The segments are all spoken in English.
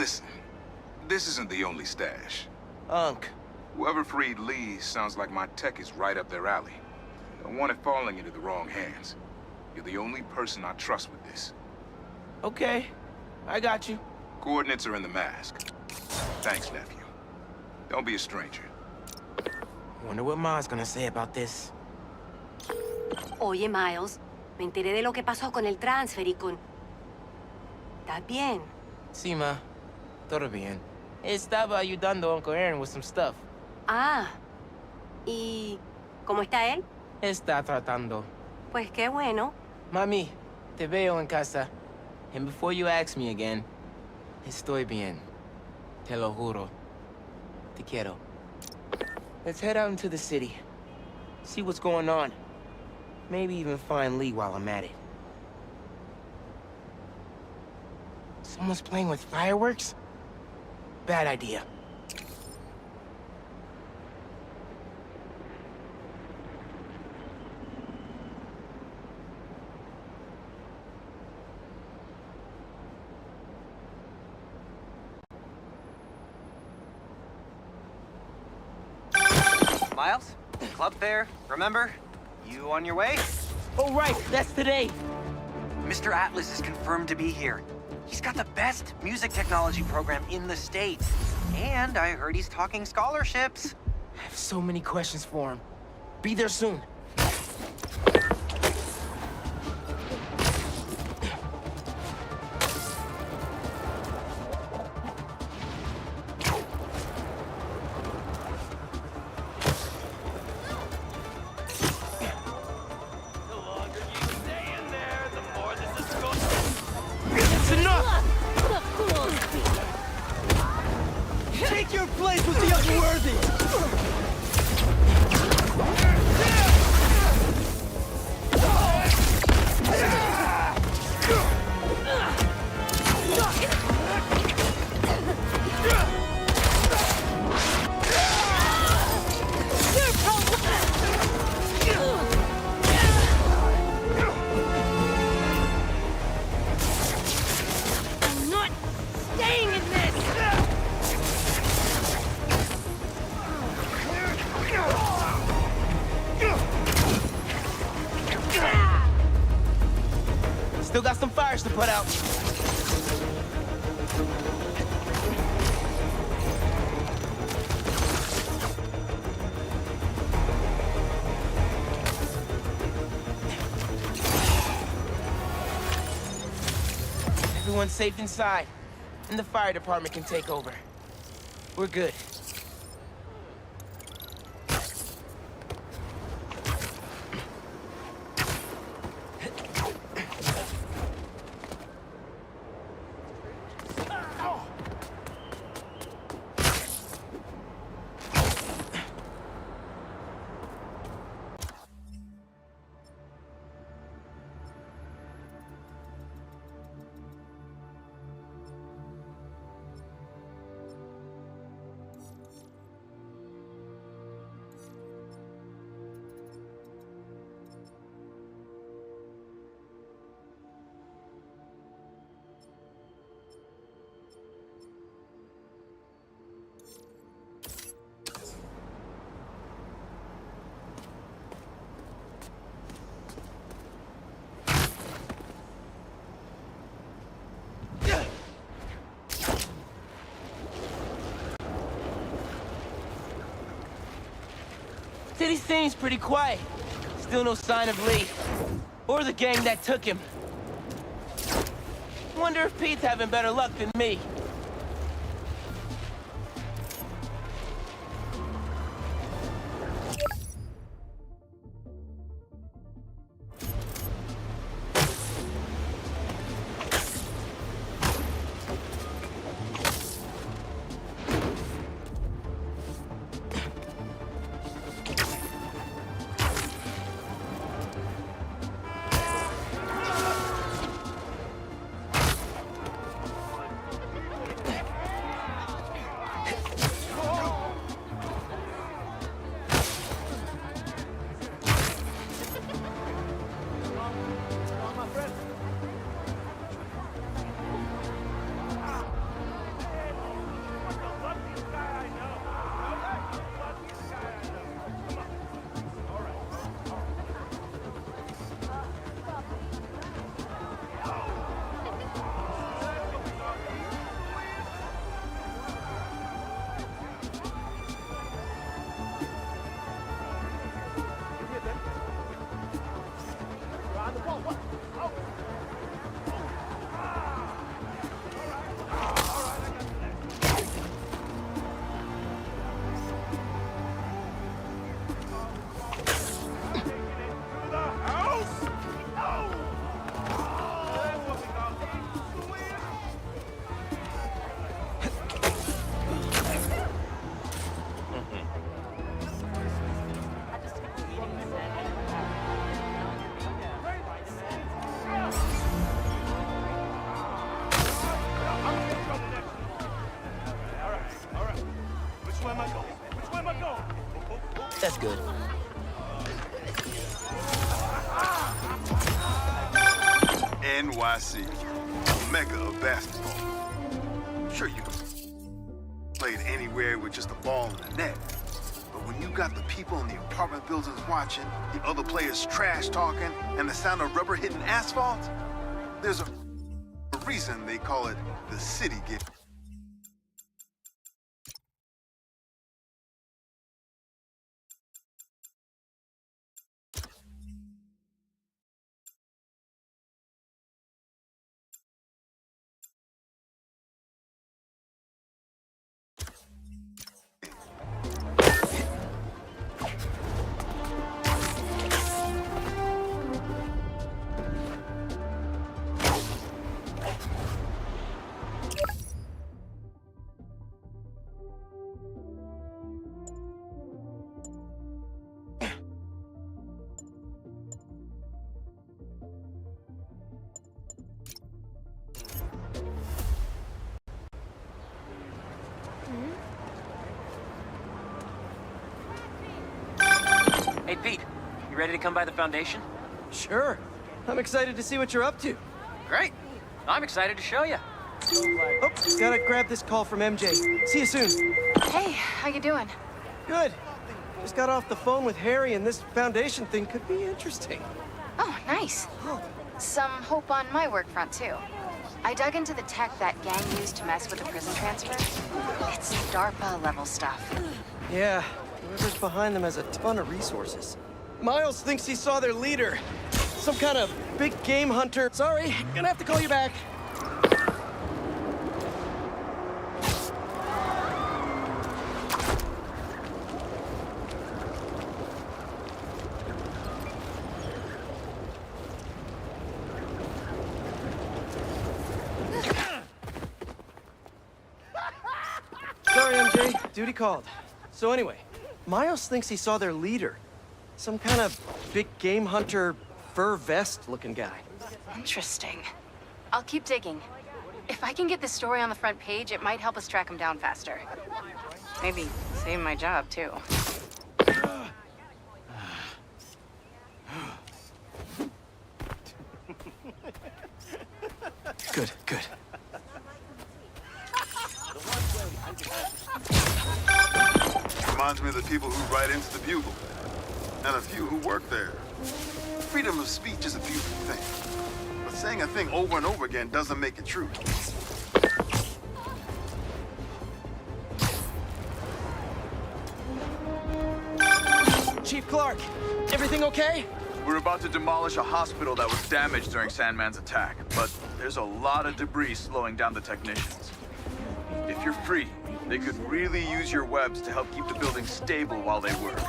Listen, this isn't the only stash. Unc. Whoever freed Lee sounds like my tech is right up their alley. Don't want it falling into the wrong hands. You're the only person I trust with this. Okay, I got you. Coordinates are in the mask. Thanks, nephew. Don't be a stranger. Wonder what Ma's gonna say about this. Oye, Miles, me enteré de lo que pasó con el transfer y con... ¿Estás bien? Sí, Ma. Todo bien. Estaba ayudando a Uncle Aaron with some stuff. Ah, ¿y cómo está él? Está tratando. Pues qué bueno. Mami, te veo en casa. And before you ask me again, estoy bien. Te lo juro. Te quiero. Let's head out into the city. See what's going on. Maybe even find Lee while I'm at it. Someone's playing with fireworks? Bad idea. Miles? Club fair, remember? You on your way? Oh, right, that's today. Mr. Atlas is confirmed to be here. He's got the best music technology program in the state. And I heard he's talking scholarships. I have so many questions for him. Be there soon. Take your place with the unworthy! I'm not staying in this! Still got some fires to put out. Everyone's safe inside, and the fire department can take over. We're good. City seems pretty quiet. Still no sign of Lee. Or the gang that took him. Wonder if Pete's having better luck than me. That's good. NYC, a mecca of basketball. Sure, you can play it anywhere with just a ball and a net. But when you got the people in the apartment buildings watching, the other players trash talking, and the sound of rubber hitting asphalt, there's a reason they call it the city game. Hey, Pete, you ready to come by the Foundation? Sure. I'm excited to see what you're up to. Great. I'm excited to show you. Oh, gotta grab this call from MJ. See you soon. Hey, how you doing? Good. Just got off the phone with Harry, and this Foundation thing could be interesting. Oh, nice. Some hope on my work front, too. I dug into the tech that gang used to mess with the prison transfer. It's DARPA-level stuff. Yeah, whoever's behind them has a ton of resources. Miles thinks he saw their leader. Some kind of big game hunter. Sorry, gonna have to call you back. Sorry, MJ. Duty called. So anyway, Miles thinks he saw their leader. Some kind of big game hunter, fur vest-looking guy. Interesting. I'll keep digging. If I can get this story on the front page, it might help us track him down faster. Maybe save my job, too. Good, good. Reminds me of the people who write into the Bugle, and a few who work there. Freedom of speech is a beautiful thing, but saying a thing over and over again doesn't make it true. Chief Clark, everything okay? We're about to demolish a hospital that was damaged during Sandman's attack, but there's a lot of debris slowing down the technicians. If you're free, they could really use your webs to help keep the building stable while they work.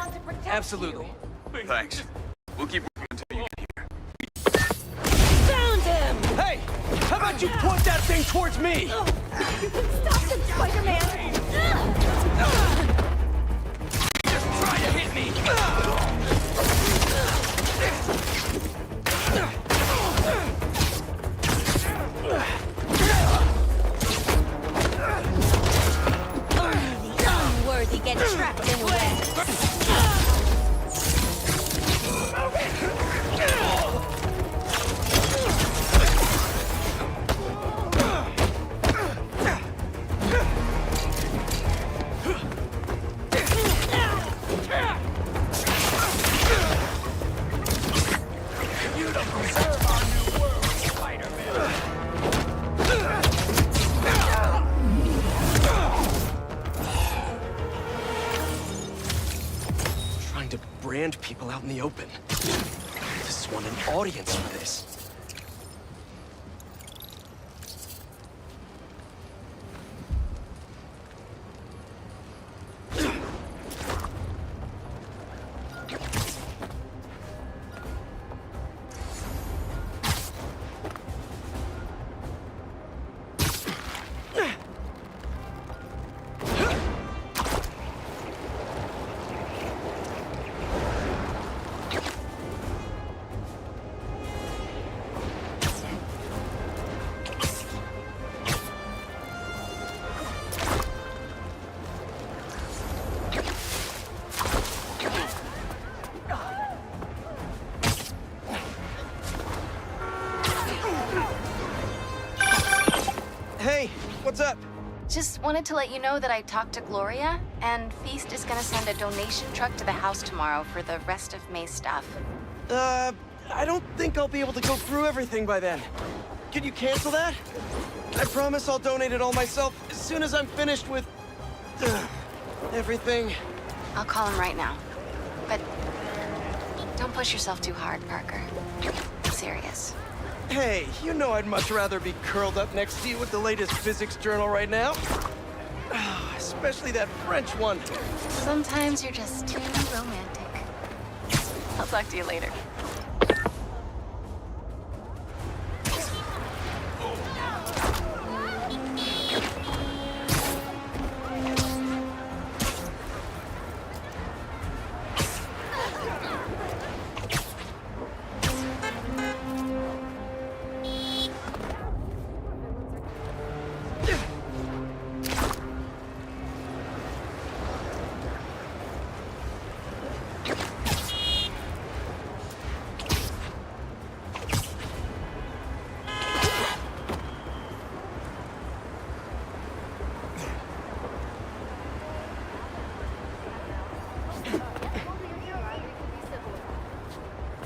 Absolutely. Thanks. We'll keep working until you get here. Found him! Hey, how about you point that thing towards me? Stop them, Spider-Man! Just try to hit me! Unworthy get trapped in web. Trying to brand people out in the open. Just want an audience for this. Hey, what's up? Just wanted to let you know that I talked to Gloria, and Feast is gonna send a donation truck to the house tomorrow for the rest of May's stuff. I don't think I'll be able to go through everything by then. Can you cancel that? I promise I'll donate it all myself as soon as I'm finished with... everything. I'll call him right now. But don't push yourself too hard, Parker. I'm serious. Hey, you know I'd much rather be curled up next to you with the latest physics journal right now. Especially that French one. Sometimes you're just too romantic. I'll talk to you later.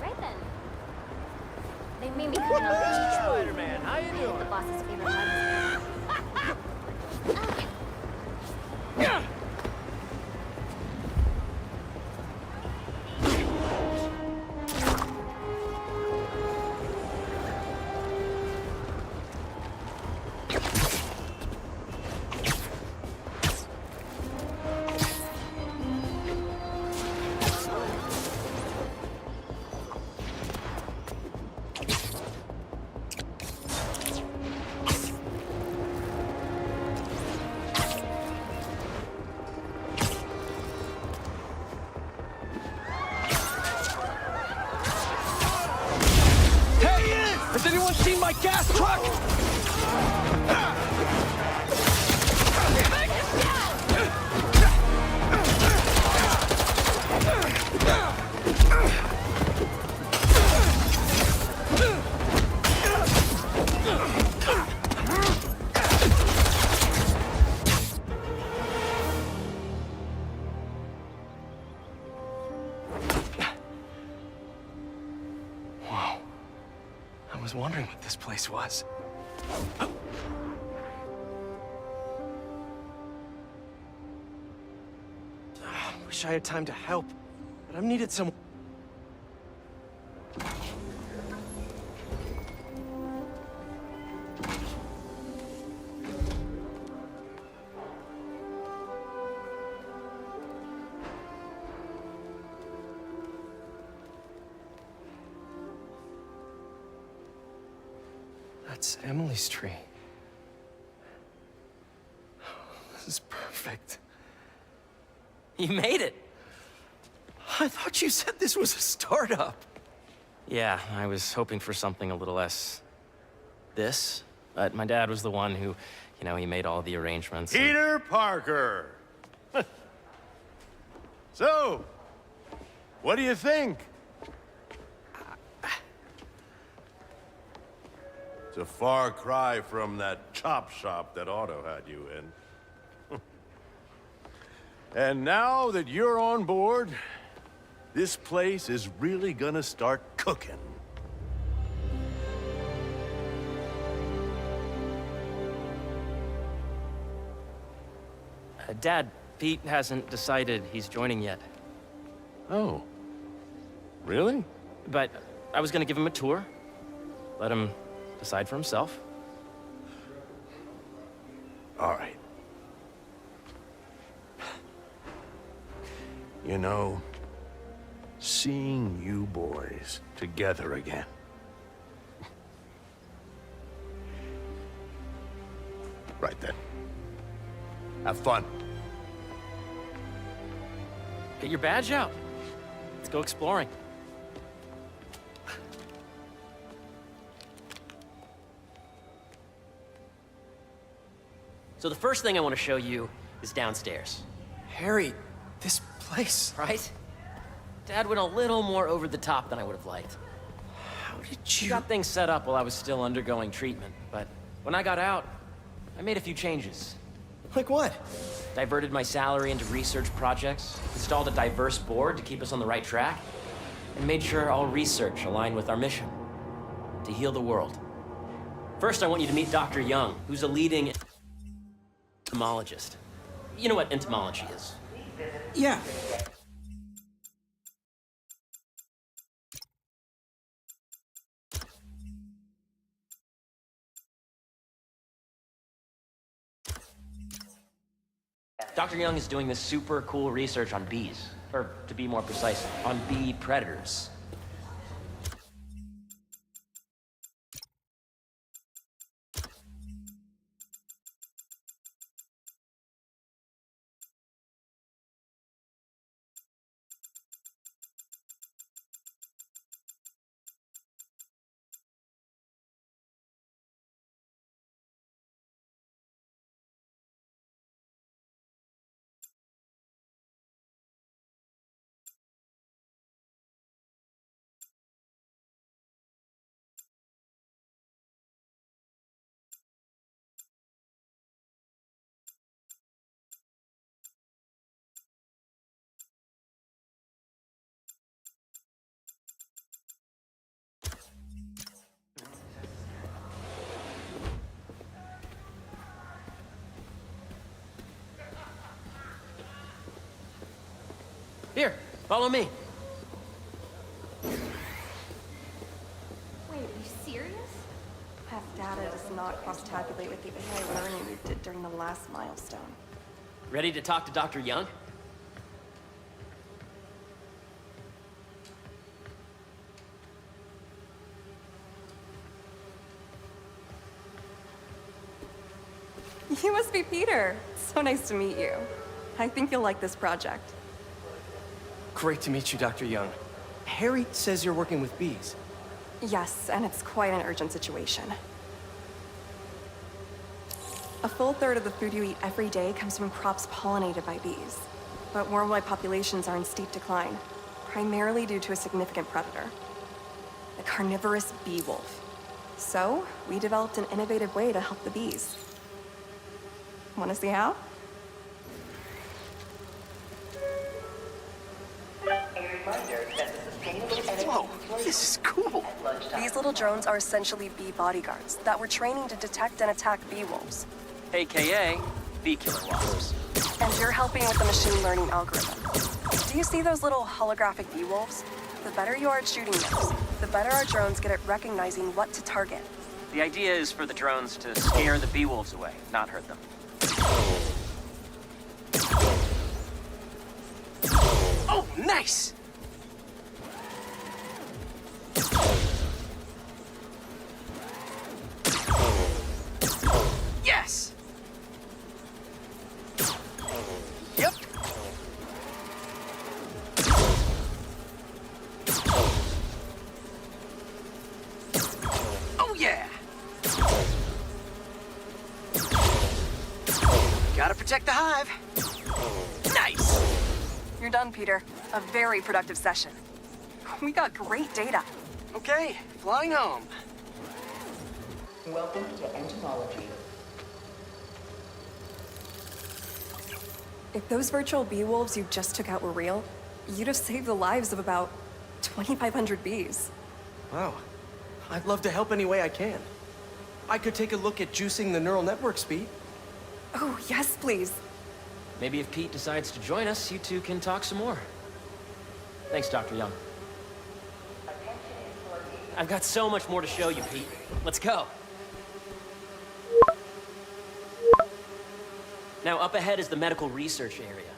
Right then. They made me come out to Spider-Man, how you doing? the boss's favorite ones. Has anyone seen my gas truck? Wow. I was wondering what this place was. Wish I had time to help, but I'm needed some... That's Emily's tree. This is perfect. You made it! I thought you said this was a startup. Yeah, I was hoping for something a little less... this. But my dad was the one who, he made all the arrangements. Peter Parker! So, what do you think? It's a far cry from that chop shop that Otto had you in. And now that you're on board, this place is really gonna start cooking. Dad, Pete hasn't decided he's joining yet. Oh. Really? But I was gonna give him a tour. Let him decide for himself. All right. You know, seeing you boys together again. Right then. Have fun. Get your badge out. Let's go exploring. So the first thing I want to show you is downstairs. Harry, this place... Right? Dad went a little more over the top than I would have liked. How did He you... got things set up while I was still undergoing treatment, but when I got out, I made a few changes. Like what? Diverted my salary into research projects, installed a diverse board to keep us on the right track, and made sure all research aligned with our mission, to heal the world. First, I want you to meet Dr. Young, who's a leading entomologist. You know what entomology is? Yeah. Dr. Young is doing this super cool research on bees, or to be more precise, on bee predators. Here, follow me. Wait, are you serious? Path data does not cross-tabulate with the AI learning we did during the last milestone. Ready to talk to Dr. Young? You must be Peter. So nice to meet you. I think you'll like this project. Great to meet you, Dr. Young. Harry says you're working with bees. Yes, and it's quite an urgent situation. A full third of the food you eat every day comes from crops pollinated by bees. But worldwide populations are in steep decline, primarily due to a significant predator, the carnivorous bee wolf. So, we developed an innovative way to help the bees. Want to see how? Whoa, this is cool. These little drones are essentially bee bodyguards that we're training to detect and attack bee wolves. AKA bee killer wasps. And you're helping with the machine learning algorithm. Do you see those little holographic bee wolves? The better you are at shooting those, the better our drones get at recognizing what to target. The idea is for the drones to scare the bee wolves away, not hurt them. Oh, nice! Yes! Yep. Oh, yeah! Gotta protect the hive. Nice! You're done, Peter. A very productive session. We got great data. Okay, flying home. Welcome to entomology. If those virtual bee wolves you just took out were real, you'd have saved the lives of about 2,500 bees. Wow. I'd love to help any way I can. I could take a look at juicing the neural network speed. Oh, yes, please. Maybe if Pete decides to join us, you two can talk some more. Thanks, Dr. Young. I've got so much more to show you, Pete. Let's go. Now, up ahead is the medical research area.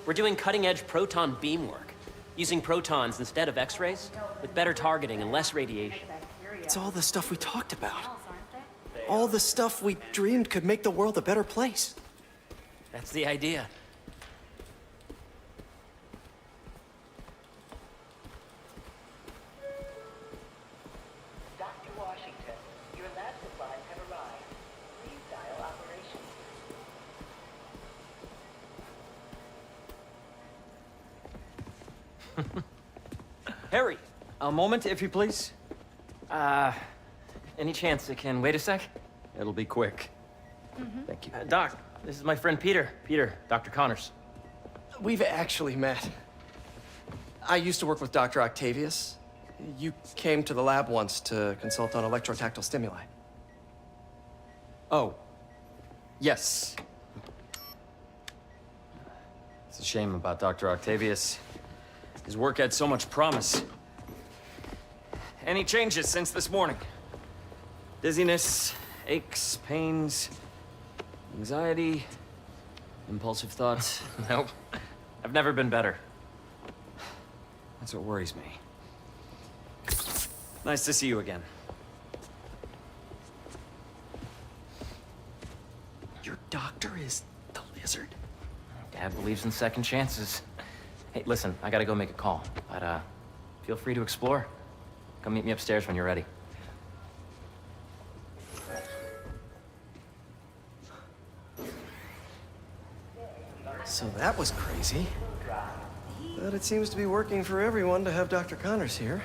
We're doing cutting-edge proton beam work, using protons instead of X-rays, with better targeting and less radiation. It's all the stuff we talked about. All the stuff we dreamed could make the world a better place. That's the idea. Dr. Washington, your lab supplies have arrived. Please dial operations. Harry! A moment, if you please. Any chance it can wait a sec? It'll be quick. Thank you. Doc, this is my friend Peter. Peter, Dr. Connors. We've actually met. I used to work with Dr. Octavius. You came to the lab once to consult on electrotactile stimuli. Oh, yes. It's a shame about Dr. Octavius. His work had so much promise. Any changes since this morning? Dizziness, aches, pains, anxiety, impulsive thoughts? Nope. I've never been better. That's what worries me. Nice to see you again. Your doctor is the lizard? Dad believes in second chances. Hey, listen, I gotta go make a call, but feel free to explore. Come meet me upstairs when you're ready. So that was crazy. But it seems to be working for everyone to have Dr. Connors here.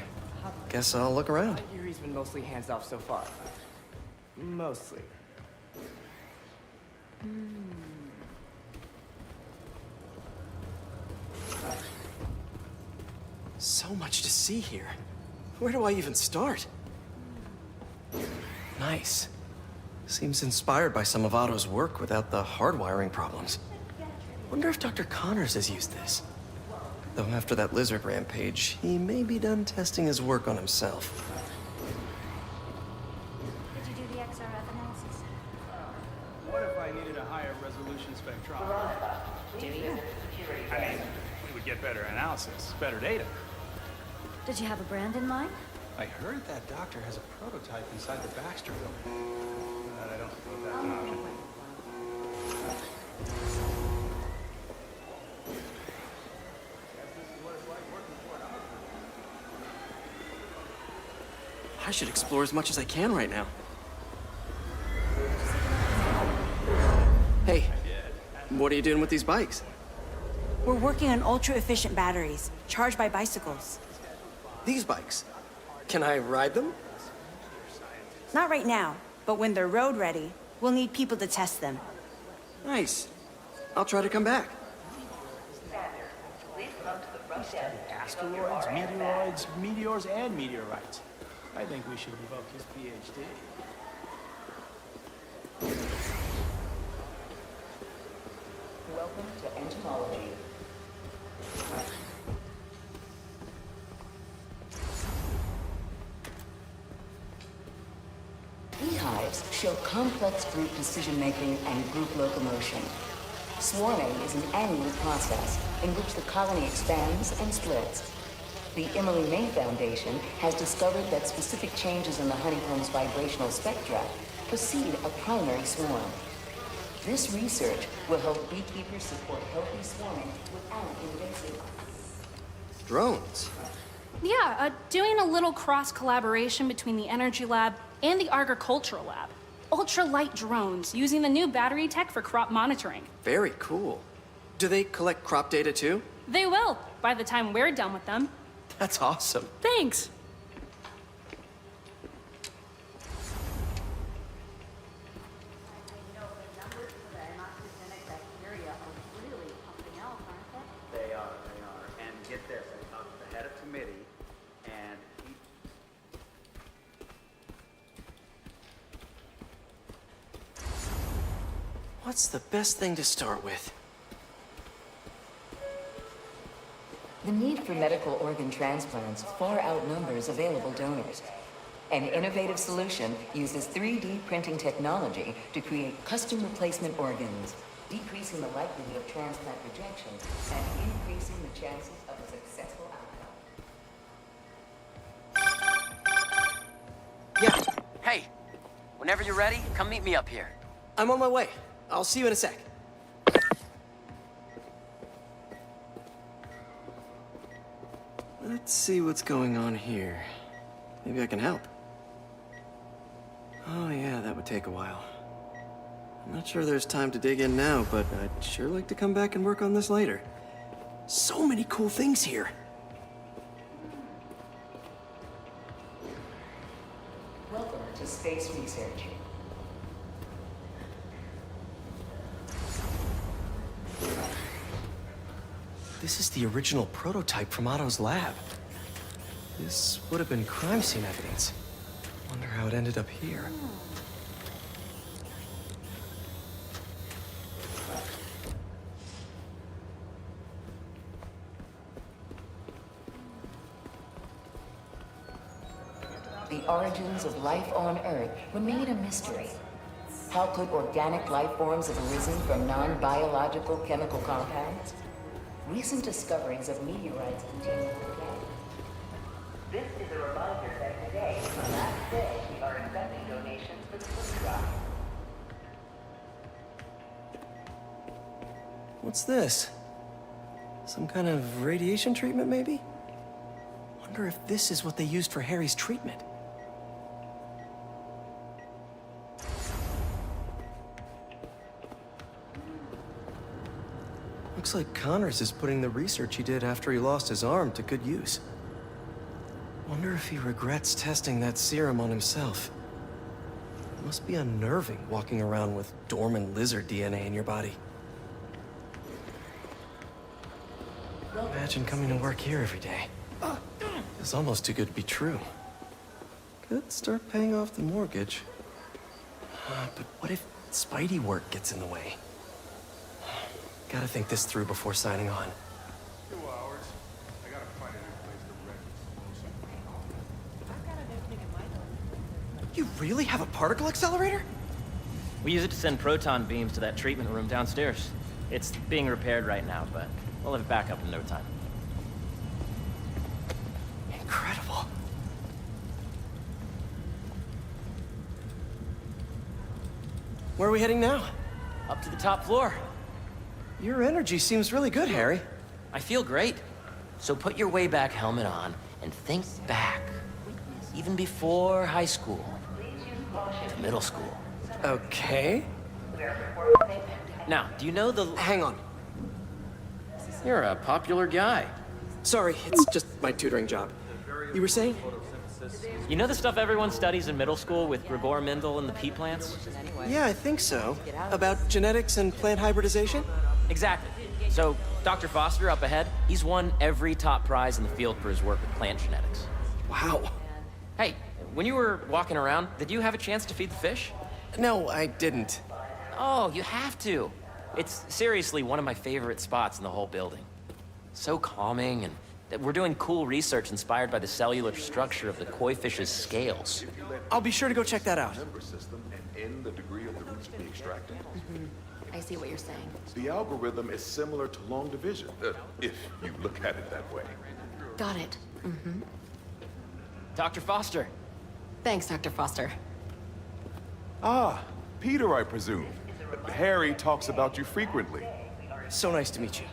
Guess I'll look around. I hear he's been mostly hands off so far. Mostly. So much to see here. Where do I even start? Nice. Seems inspired by some of Otto's work without the hardwiring problems. Wonder if Dr. Connors has used this. Though after that lizard rampage, he may be done testing his work on himself. Did you do the XRF analysis? What if I needed a higher resolution spectrometer? I mean, we would get better analysis, better data. Did you have a brand in mind? I heard that doctor has a prototype inside the Baxter building. But I don't think that's an option. I should explore as much as I can right now. Hey, what are you doing with these bikes? We're working on ultra-efficient batteries, charged by bicycles. These bikes? Can I ride them? Not right now, but when they're road ready, we'll need people to test them. Nice. I'll try to come back. Asteroids, meteoroids, meteors, and meteorites. I think we should revoke his PhD. Welcome to entomology. Beehives show complex group decision-making and group locomotion. Swarming is an annual process in which the colony expands and splits. The Emily May Foundation has discovered that specific changes in the honeycomb's vibrational spectra precede a primary swarm. This research will help beekeepers support healthy swarming without invasive. Drones? Yeah, doing a little cross-collaboration between the Energy Lab and the Agricultural Lab. Ultralight drones using the new battery tech for crop monitoring. Very cool. Do they collect crop data too? They will, by the time we're done with them. That's awesome. Thanks. They are. And get this, I talked to the head of committee, and he... What's the best thing to start with? The need for medical organ transplants far outnumbers available donors. An innovative solution uses 3D printing technology to create custom replacement organs, decreasing the likelihood of transplant rejection and increasing the chances of a successful outcome. Yeah. Hey, whenever you're ready, come meet me up here. I'm on my way. I'll see you in a sec. Let's see what's going on here. Maybe I can help. Oh yeah, that would take a while. I'm not sure there's time to dig in now, but I'd sure like to come back and work on this later. So many cool things here. Welcome to Space Research. This is the original prototype from Otto's lab. This would have been crime scene evidence. Wonder how it ended up here. The origins of life on Earth remain a mystery. How could organic life forms have arisen from non-biological chemical compounds? Recent discoveries of meteorites continue today. This is a reminder that today is the last day we are accepting donations for the food drive. What's this? Some kind of radiation treatment, maybe? Wonder if this is what they used for Harry's treatment. Looks like Connors is putting the research he did after he lost his arm to good use. Wonder if he regrets testing that serum on himself. It must be unnerving walking around with dormant lizard DNA in your body. Imagine coming to work here every day. It's almost too good to be true. Could start paying off the mortgage. But what if Spidey work gets in the way? Gotta think this through before signing on. 2 hours. I gotta find a new place to rent. You really have a particle accelerator? We use it to send proton beams to that treatment room downstairs. It's being repaired right now, but we'll have it back up in no time. Incredible. Where are we heading now? Up to the top floor. Your energy seems really good, Harry. I feel great. So put your way back helmet on and think back. Even before high school. To middle school. Okay. Now, do you know the... Hang on. You're a popular guy. Sorry, it's just my tutoring job. You were saying? You know the stuff everyone studies in middle school with Gregor Mendel and the pea plants? Yeah, I think so. About genetics and plant hybridization? Exactly. So, Dr. Foster up ahead, he's won every top prize in the field for his work with plant genetics. Wow. Hey, when you were walking around, did you have a chance to feed the fish? No, I didn't. Oh, you have to. It's seriously one of my favorite spots in the whole building. So calming, and that we're doing cool research inspired by the cellular structure of the koi fish's scales. I'll be sure to go check that out. System and end the degree of the roots to be extracted. I see what you're saying. The algorithm is similar to long division, if you look at it that way. Got it. Dr. Foster. Thanks, Dr. Foster. Ah, Peter, I presume. Harry talks about you frequently. So nice to meet you.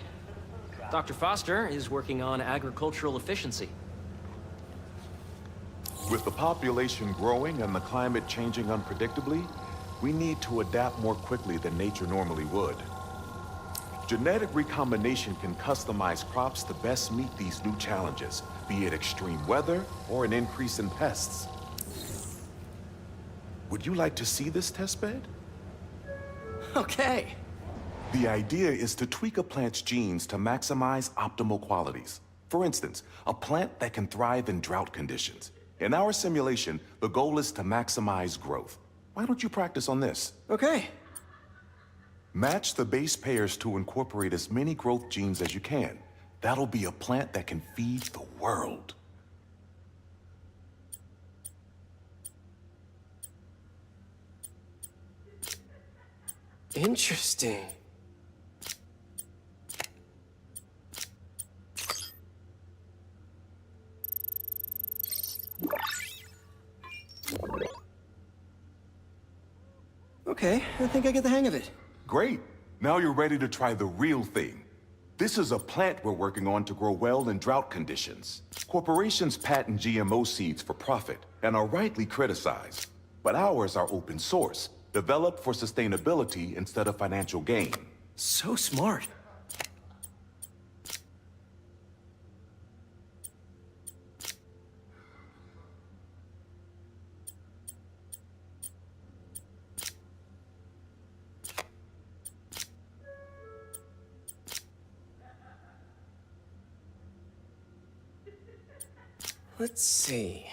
Dr. Foster is working on agricultural efficiency. With the population growing and the climate changing unpredictably, we need to adapt more quickly than nature normally would. Genetic recombination can customize crops to best meet these new challenges, be it extreme weather or an increase in pests. Would you like to see this testbed? Okay. The idea is to tweak a plant's genes to maximize optimal qualities. For instance, a plant that can thrive in drought conditions. In our simulation, the goal is to maximize growth. Why don't you practice on this? Okay. Match the base pairs to incorporate as many growth genes as you can. That'll be a plant that can feed the world. Interesting. Okay, I think I get the hang of it. Great. Now you're ready to try the real thing. This is a plant we're working on to grow well in drought conditions. Corporations patent GMO seeds for profit and are rightly criticized. But ours are open source, developed for sustainability instead of financial gain. So smart. Let's see.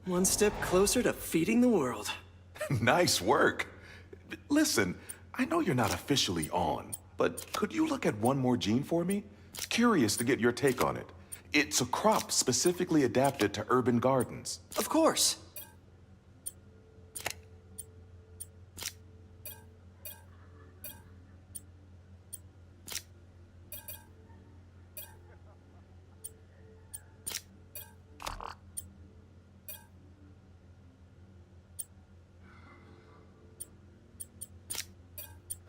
One step closer to feeding the world. Nice work. Listen, I know you're not officially on, but could you look at one more gene for me? Curious to get your take on it. It's a crop specifically adapted to urban gardens. Of course.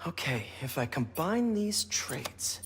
Okay, if I combine these traits...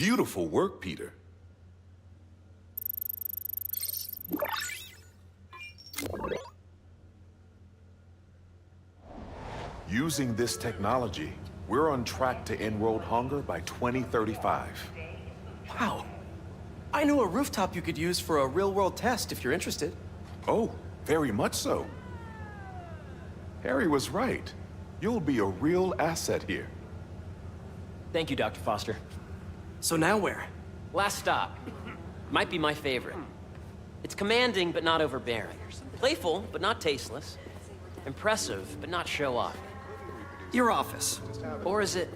Beautiful work, Peter. Using this technology, we're on track to end world hunger by 2035. Wow. I know a rooftop you could use for a real-world test if you're interested. Oh, very much so. Harry was right. You'll be a real asset here. Thank you, Dr. Foster. So now where? Last stop. Might be my favorite. It's commanding, but not overbearing. Playful, but not tasteless. Impressive, but not show-off. Your office. Or is it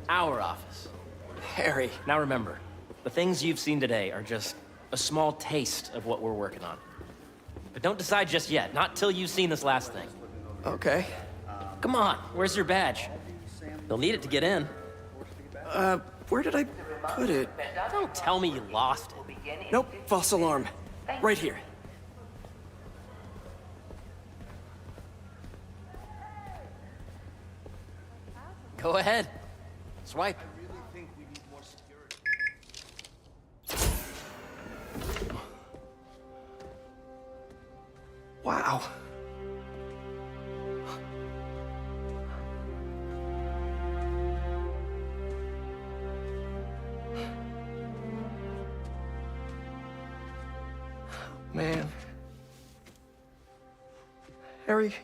our office? Harry. Now remember, the things you've seen today are just a small taste of what we're working on. But don't decide just yet, not till you've seen this last thing. Okay. Come on, where's your badge? You'll need it to get in. Where did I put it? Don't tell me you lost it. Nope, false alarm. Right here. Go ahead. Swipe. Wow. Man. Harry.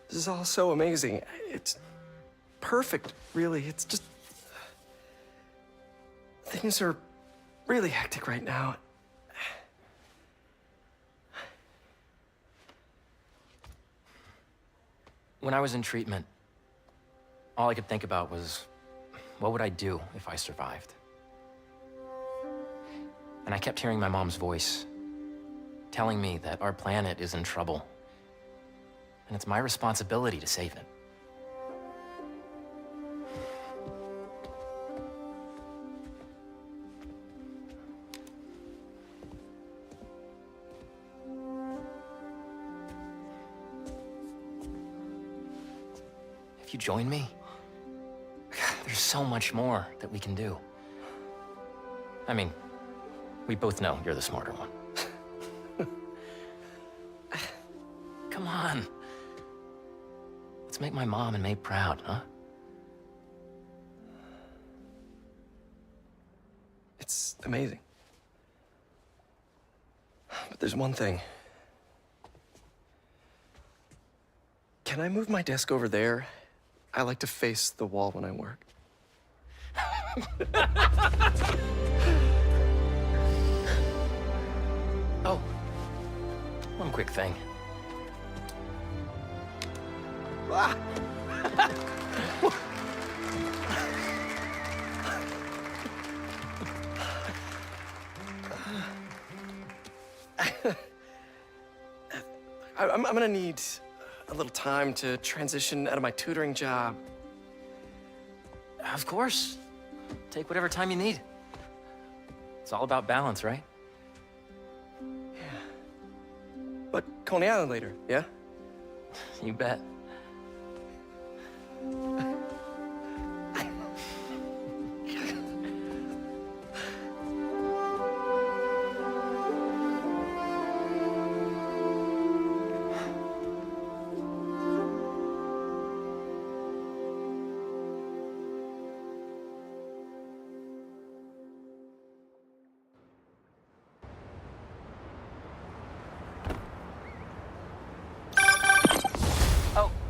This is all so amazing. It's perfect, really. It's just... Things are really hectic right now. When I was in treatment, all I could think about was, what would I do if I survived? And I kept hearing my mom's voice, telling me that our planet is in trouble, and it's my responsibility to save it. If you join me, there's so much more that we can do. I mean, we both know you're the smarter one. Come on. Let's make my mom and May proud, huh? It's amazing. But there's one thing. Can I move my desk over there? I like to face the wall when I work. Oh, one quick thing. Ah. I'm gonna need a little time to transition out of my tutoring job. Of course. Take whatever time you need. It's all about balance, right? But Coney Island later, yeah? You bet.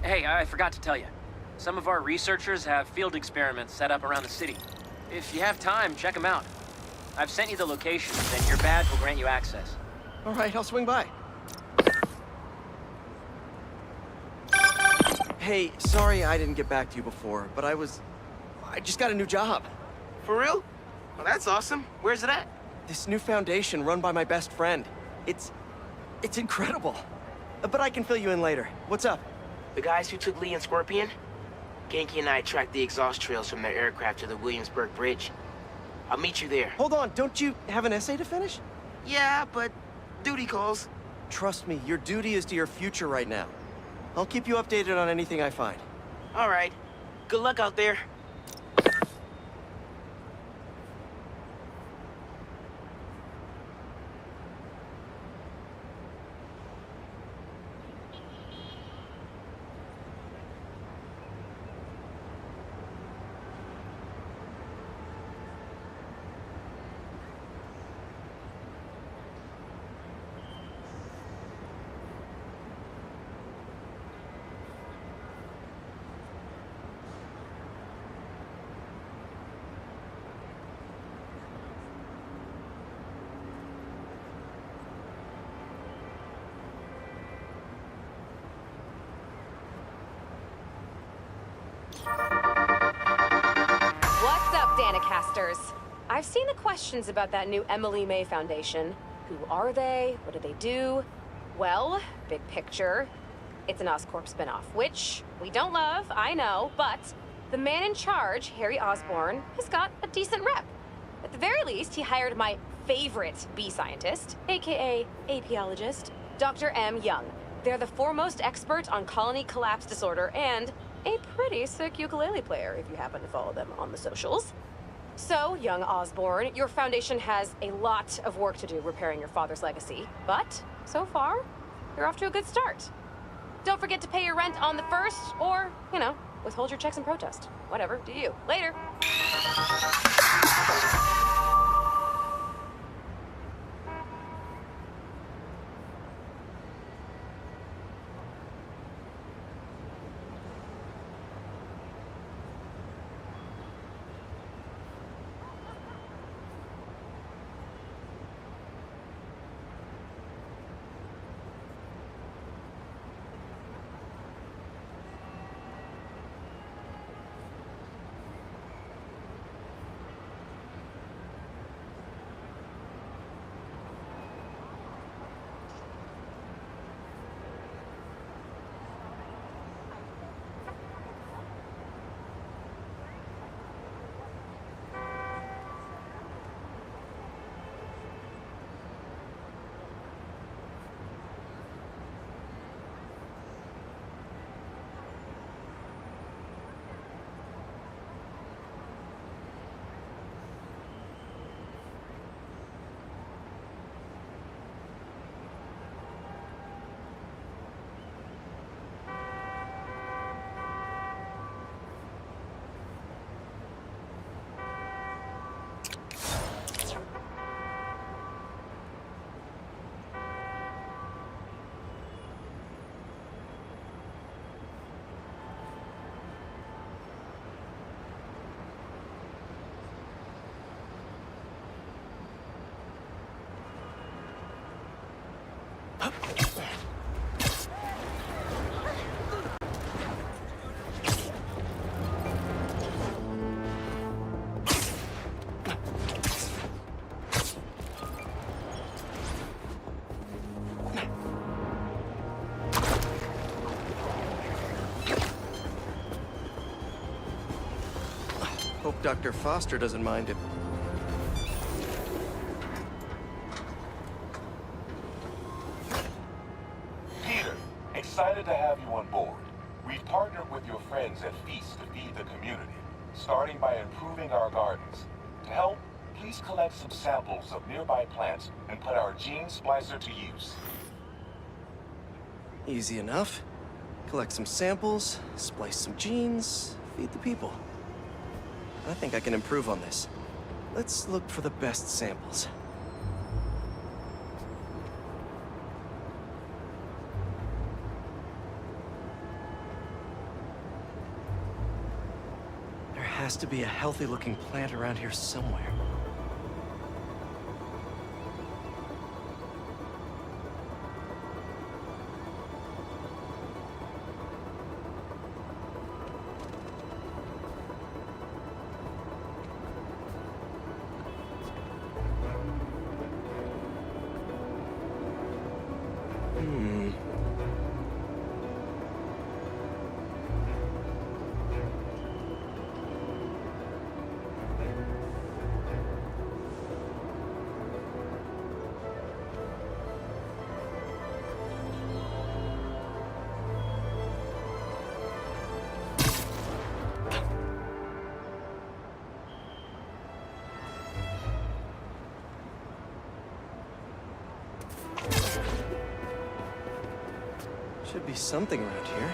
Hey, I forgot to tell you. Some of our researchers have field experiments set up around the city. If you have time, check them out. I've sent you the locations, and your badge will grant you access. All right, I'll swing by. Hey, sorry I didn't get back to you before, but I just got a new job. For real? Well, that's awesome. Where's it at? This new foundation run by my best friend. It's incredible. But I can fill you in later. What's up? The guys who took Lee and Scorpion? Ganke and I tracked the exhaust trails from their aircraft to the Williamsburg Bridge. I'll meet you there. Hold on, don't you have an essay to finish? Yeah, but duty calls. Trust me, your duty is to your future right now. I'll keep you updated on anything I find. All right. Good luck out there. Masters. I've seen the questions about that new Emily May Foundation. Who are they? What do they do? Well, big picture, it's an Oscorp spinoff, which we don't love, I know, but the man in charge, Harry Osborn, has got a decent rep. At the very least, he hired my favorite bee scientist, aka apiologist, Dr. M. Young. They're the foremost expert on colony collapse disorder and a pretty sick ukulele player if you happen to follow them on the socials. So, young Osborn, your foundation has a lot of work to do repairing your father's legacy, but so far, you're off to a good start. Don't forget to pay your rent on the 1st, or, withhold your checks in protest. Whatever, do you. Later. Hope Dr. Foster doesn't mind it. Peter, excited to have you on board. We've partnered with your friends at Feast to feed the community, starting by improving our gardens. To help, please collect some samples of nearby plants and put our gene splicer to use. Easy enough. Collect some samples, splice some genes, feed the people. I think I can improve on this. Let's look for the best samples. There has to be a healthy-looking plant around here somewhere. Should be something around here.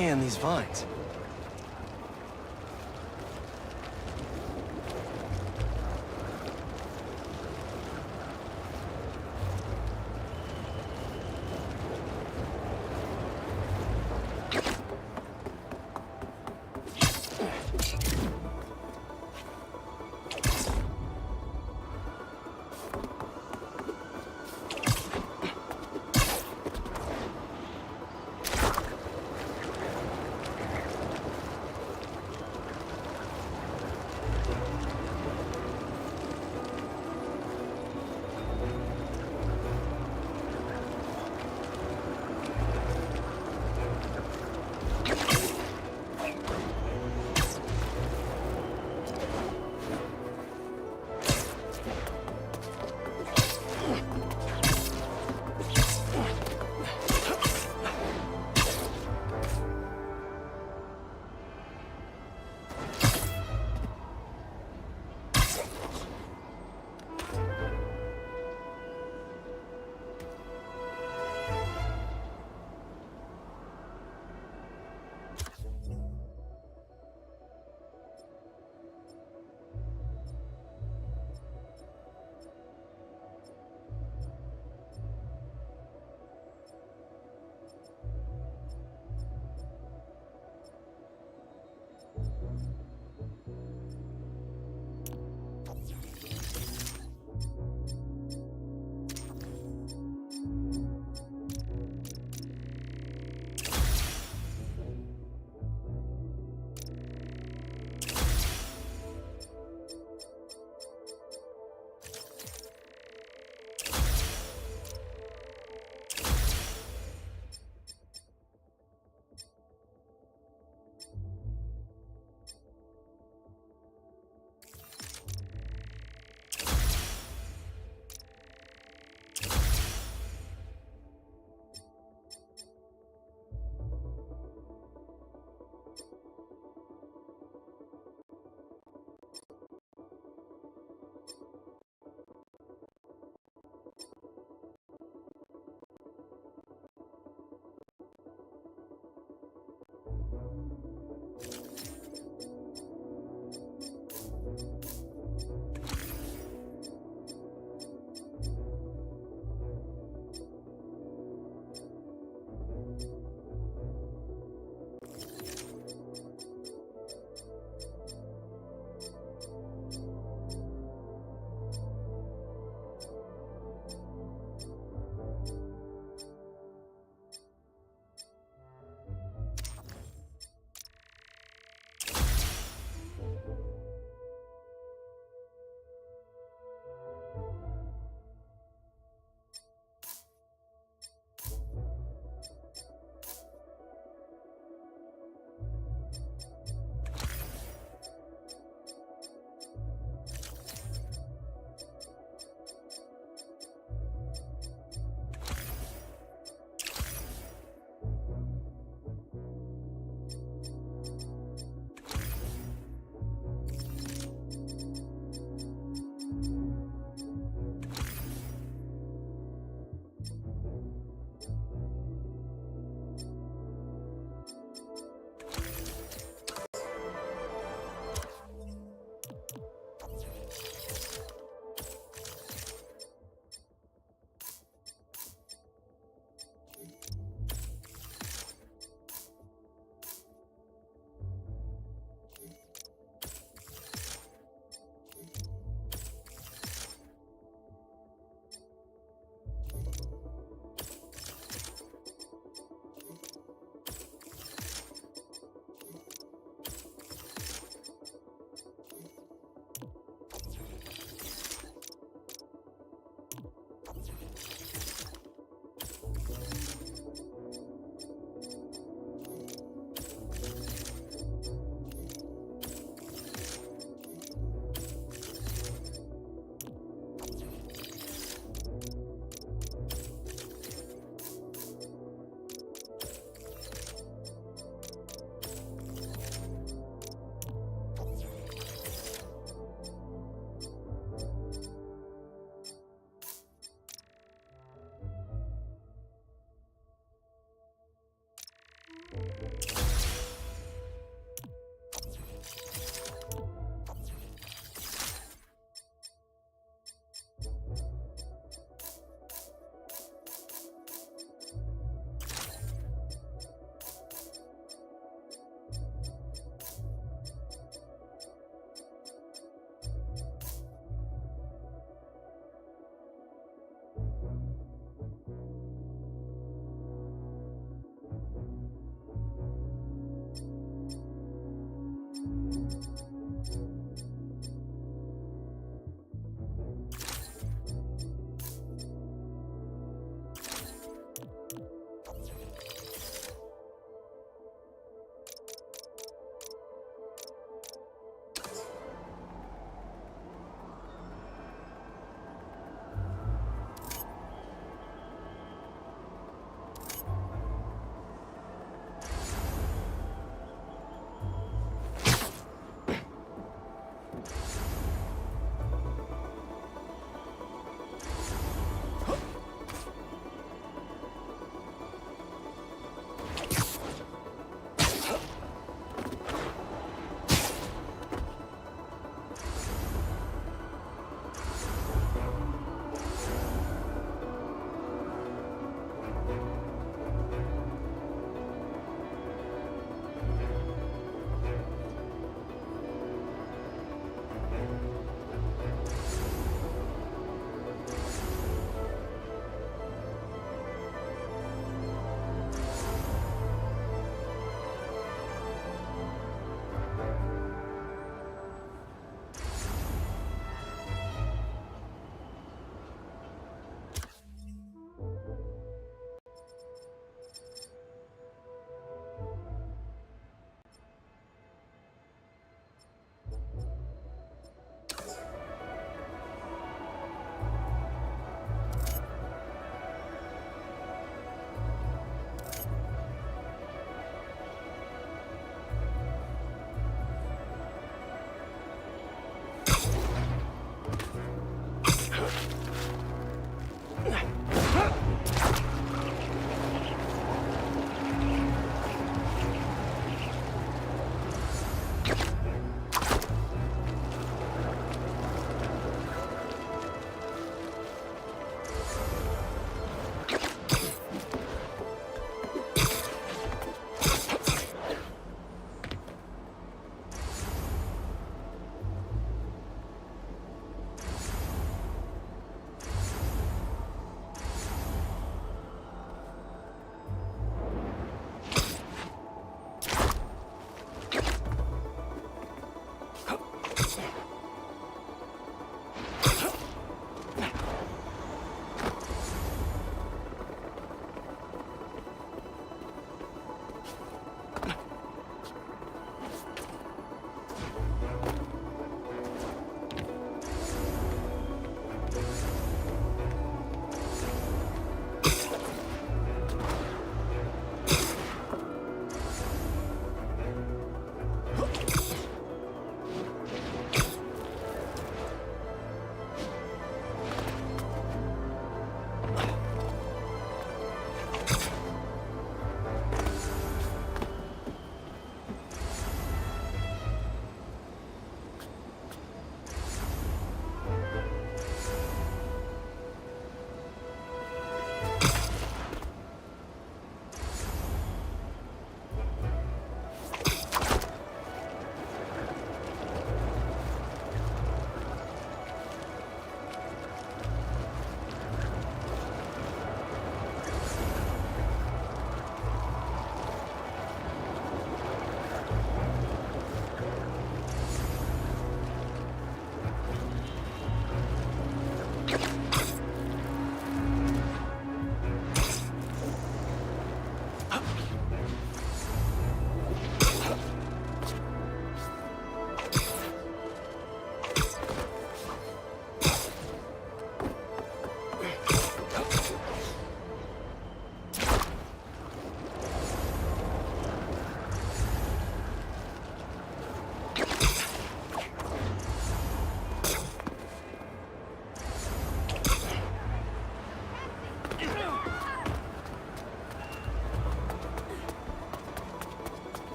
scan these vines.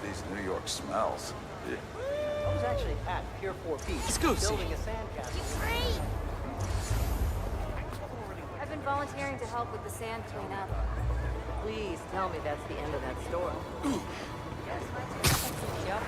These New York smells. Yeah. I was actually at Pier 4B, building a sandcastle. I've been volunteering to help with the sand cleanup. Please tell me that's the end of that story. Yep.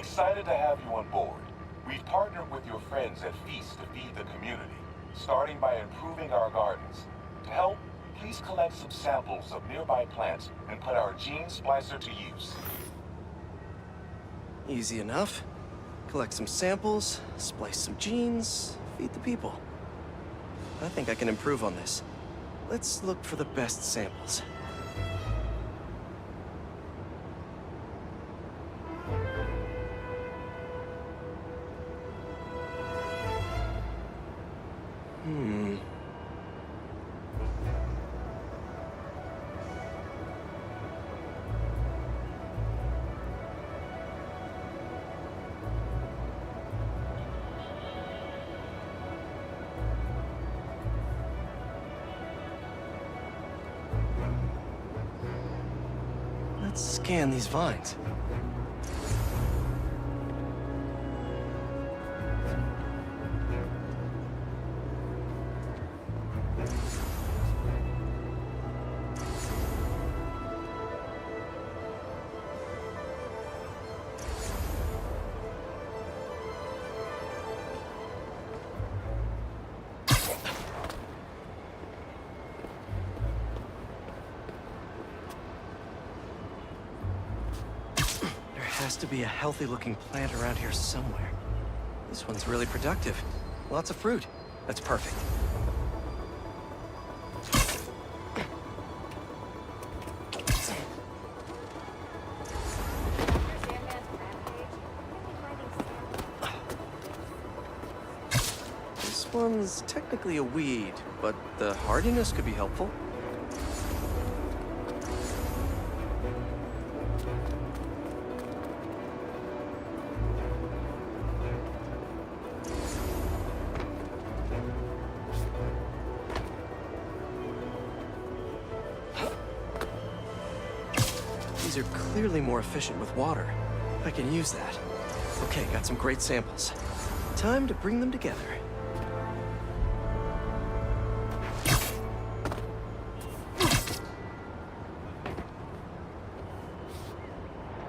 excited to have you on board. We've partnered with your friends at Feast to feed the community, starting by improving our gardens. To help, please collect some samples of nearby plants and put our gene splicer to use. Easy enough. Collect some samples, splice some genes, feed the people. I think I can improve on this. Let's look for the best samples. Let's scan these vines. Has to be a healthy-looking plant around here somewhere. This one's really productive. Lots of fruit. That's perfect. This one's technically a weed, but the hardiness could be helpful. These are clearly more efficient with water. I can use that. Okay, got some great samples. Time to bring them together.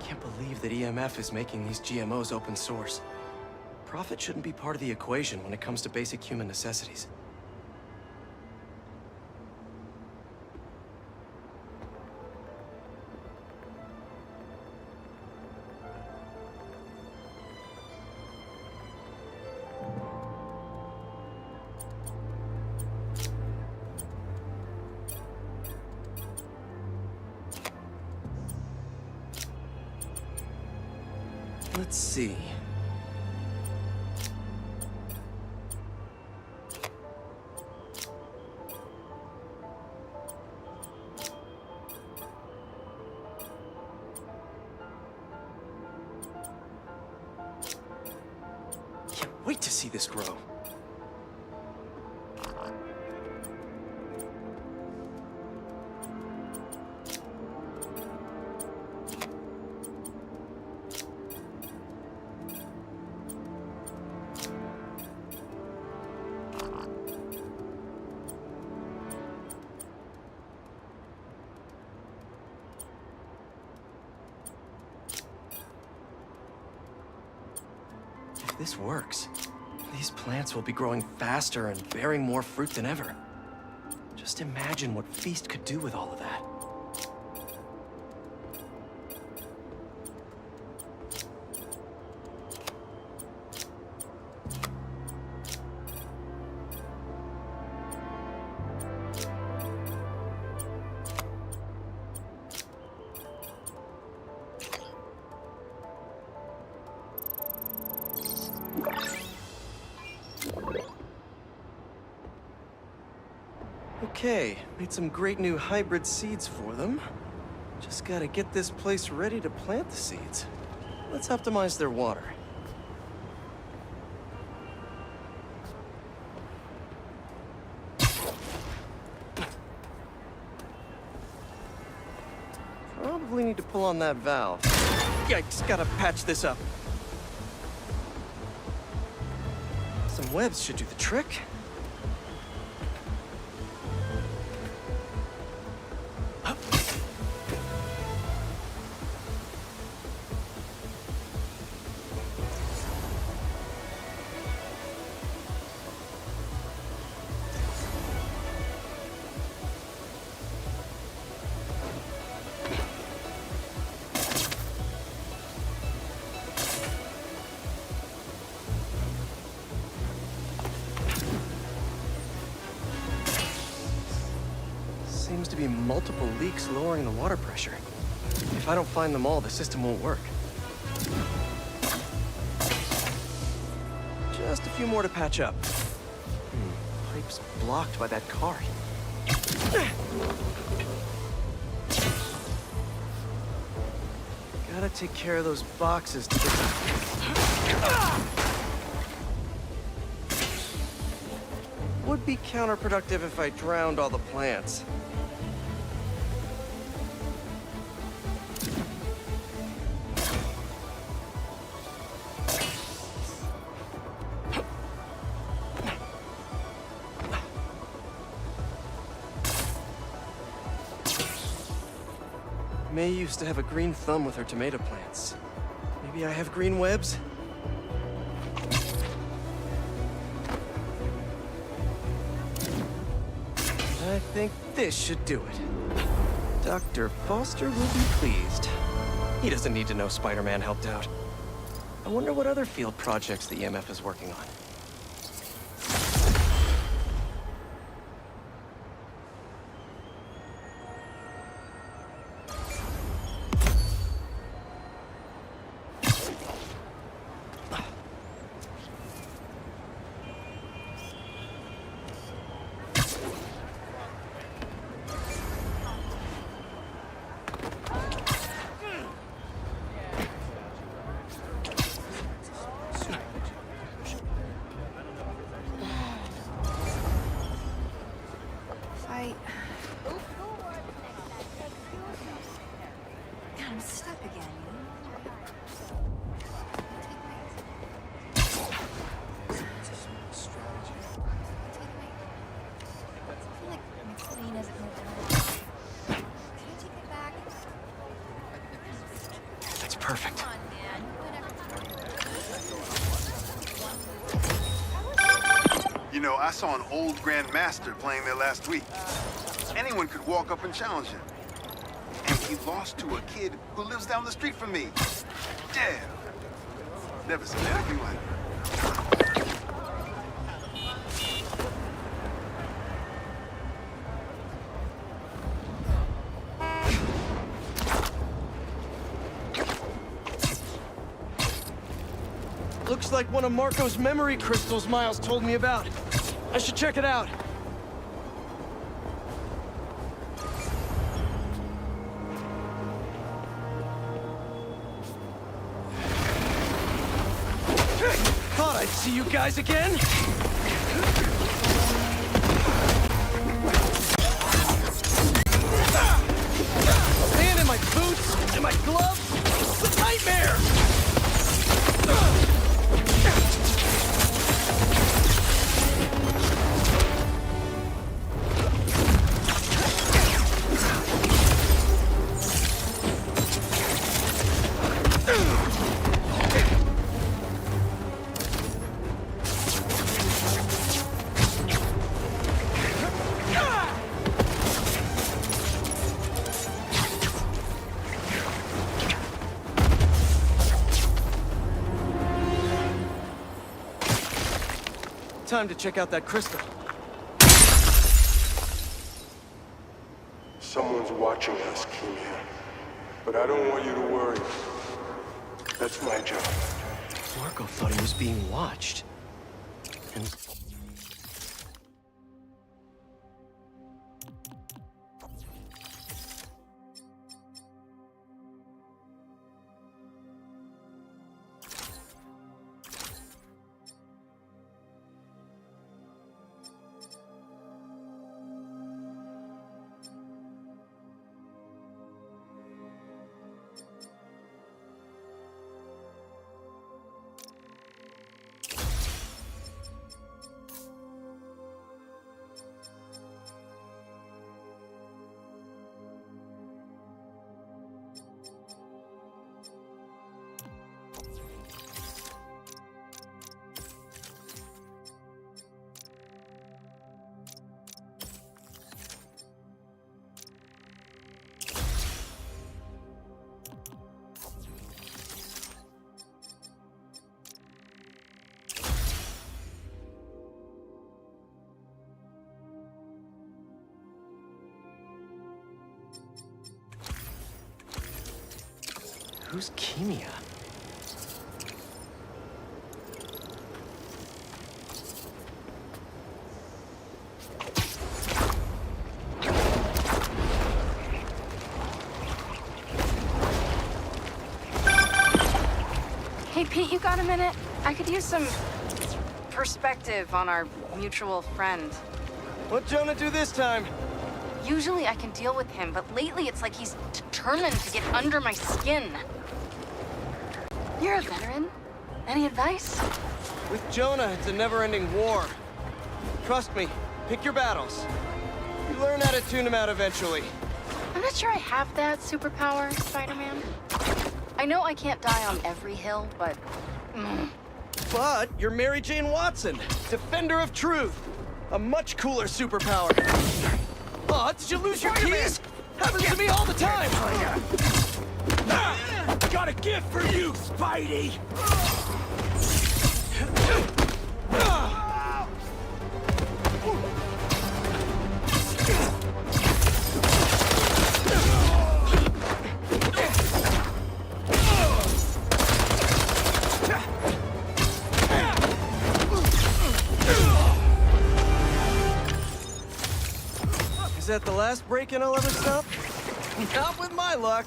Can't believe that EMF is making these GMOs open source. Profit shouldn't be part of the equation when it comes to basic human necessities. Let's see. Can't wait to see this grow. If this works, these plants will be growing faster and bearing more fruit than ever. Just imagine what Feast could do with all of that. Okay, made some great new hybrid seeds for them. Just gotta get this place ready to plant the seeds. Let's optimize their water. Probably need to pull on that valve. Yikes, gotta patch this up. Some webs should do the trick. be multiple leaks lowering the water pressure. If I don't find them all, the system won't work. Just a few more to patch up. Pipe's blocked by that car. Gotta take care of those boxes to get... Would be counterproductive if I drowned all the plants. May used to have a green thumb with her tomato plants. Maybe I have green webs? I think this should do it. Dr. Foster will be pleased. He doesn't need to know Spider-Man helped out. I wonder what other field projects the EMF is working on. God, I'm stuck again. I feel like McLean hasn't moved on. Can you take it back? That's perfect. Come on, man. You know, I saw an old Grandmaster playing there last week. Anyone could walk up and challenge him. And he lost to a kid who lives down the street from me. Damn. Never seen anything like it. Looks like one of Marco's memory crystals Miles told me about. I should check it out. Thought I'd see you guys again. Sand in my boots, in my gloves. It's a nightmare! Time to check out that crystal. Someone's watching us, Keemia. But I don't want you to worry. That's my job. Marco thought he was being watched. And... Who's Kimia? Hey, Pete, you got a minute? I could use some perspective on our mutual friend. What'd Jonah do this time? Usually I can deal with him, but lately it's like he's determined to get under my skin. You're a veteran. Any advice? With Jonah, it's a never-ending war. Trust me, pick your battles. You learn how to tune him out eventually. I'm not sure I have that superpower, Spider-Man. I know I can't die on every hill, but... But you're Mary Jane Watson, defender of truth. A much cooler superpower. Oh, did you lose your keys? Happens to me all the time. Got a gift for you, Spidey! Is that the last break-in I'll ever stop? Not with my luck.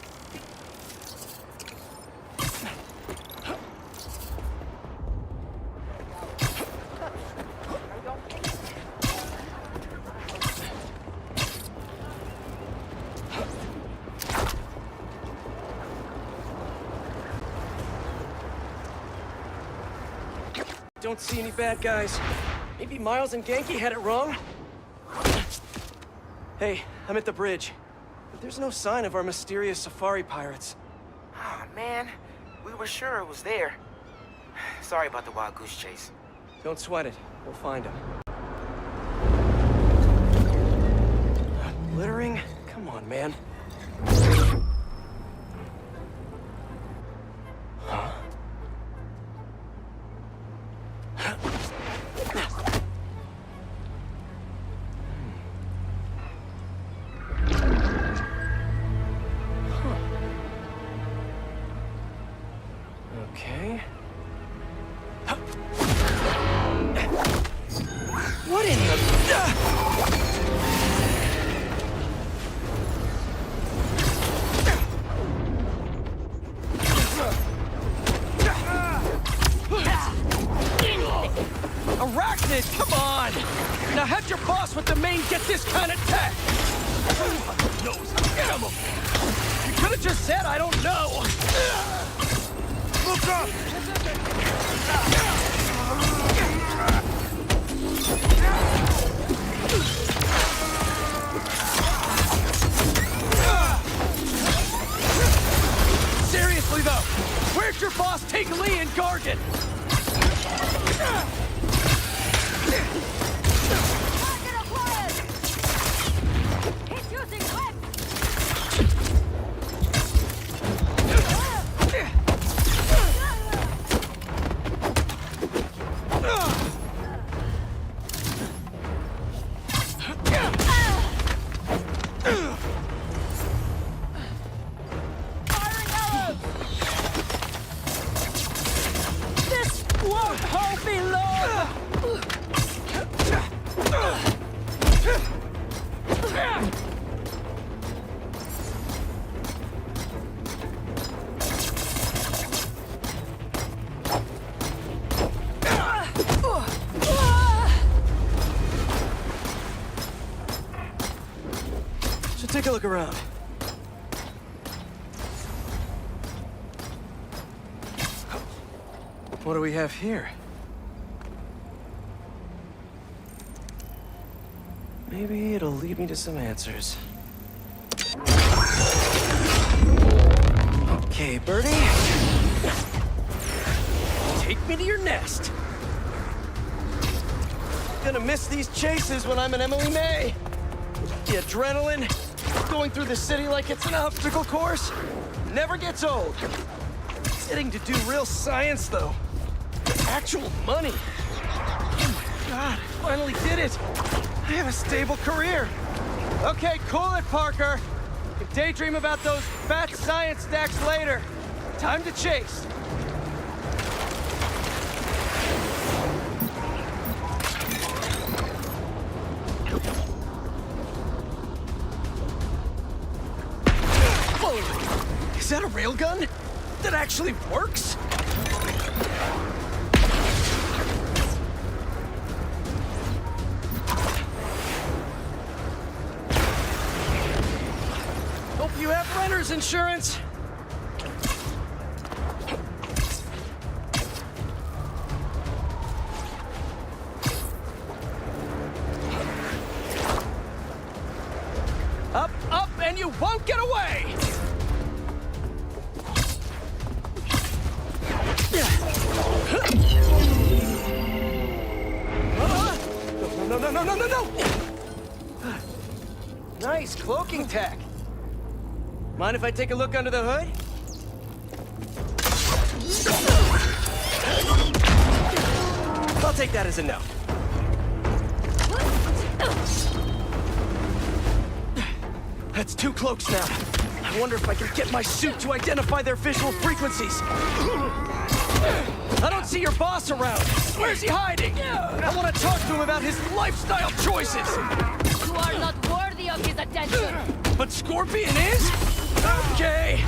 Don't see any bad guys. Maybe Miles and Genki had it wrong? Hey, I'm at the bridge. But there's no sign of our mysterious safari pirates. Oh, man. We were sure it was there. Sorry about the wild goose chase. Don't sweat it. We'll find them. Littering? Come on, man. Huh? Okay. What in the... Arachnid, come on! Now have your boss with the main get this kind of tech! You could have just said I don't know! Look up! Seriously though, where'd your boss take Lee and Gargan? Take a look around. What do we have here? Maybe it'll lead me to some answers. Okay, Birdie. Take me to your nest. Gonna miss these chases when I'm an Emily May. The adrenaline, going through the city like it's an obstacle course, never gets old. Getting to do real science, though. Actual money. Oh my God, I finally did it. I have a stable career. Okay, cool it, Parker. You can daydream about those fat science stacks later. Time to chase! Whoa! Is that a railgun? That actually works? Hope you have renter's insurance. Up, up, and you won't get away! No! Nice cloaking tech. Mind if I take a look under the hood? I'll take that as a no. That's 2 cloaks now. I wonder if I can get my suit to identify their visual frequencies. I don't see your boss around. Where's he hiding? I want to talk to him about his lifestyle choices. You are not worthy of his attention. But Scorpion is? Okay.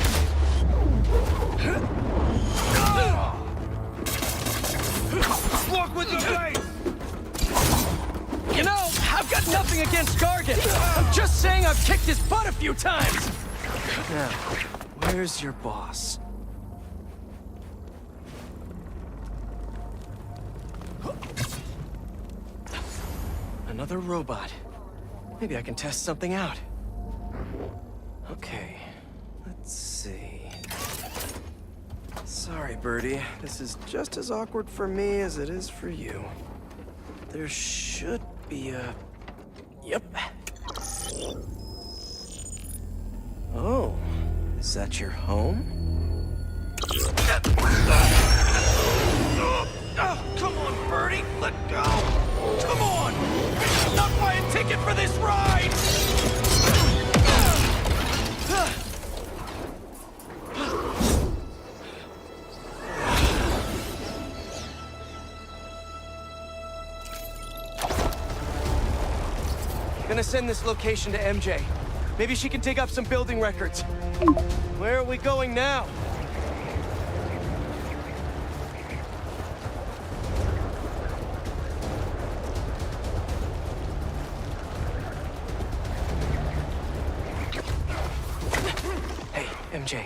Look with the blade! You know, I've got nothing against Gargan. I'm just saying I've kicked his butt a few times. Now, where's your boss? Another robot. Maybe I can test something out. Okay, let's see. Sorry, Birdie. This is just as awkward for me as it is for you. There should be a... Yep. Oh, is that your home? Oh, come on, Birdie! Let go! Come on! Not buy a ticket for this ride! Gonna send this location to MJ. Maybe she can dig up some building records. Where are we going now? Hey, MJ.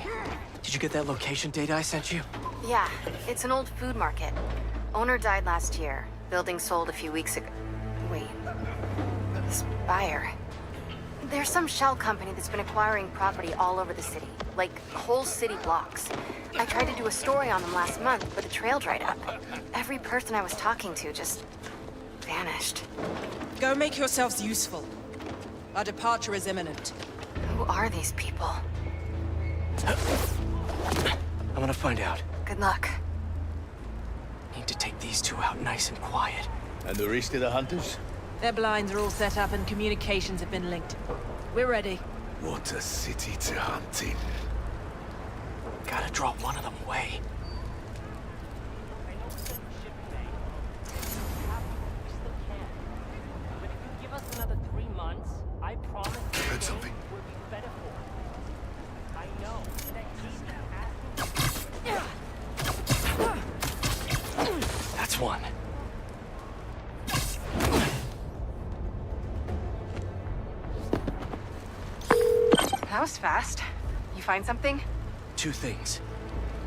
Did you get that location data I sent you? Yeah, it's an old food market. Owner died last year. Building sold a few weeks ago. Wait. Spire. There's some shell company that's been acquiring property all over the city. Like, whole city blocks. I tried to do a story on them last month, but the trail dried up. Every person I was talking to just... vanished. Go make yourselves useful. Our departure is imminent. Who are these people? I'm gonna find out. Good luck. Need to take these 2 out nice and quiet. And the rest of the hunters? Their blinds are all set up and communications have been linked. We're ready. What a city to hunt in. Gotta draw one of them away. Give us another 3 months. I promise Heard something? will be better for us. I know that That's one. That was fast. You find something? 2 things.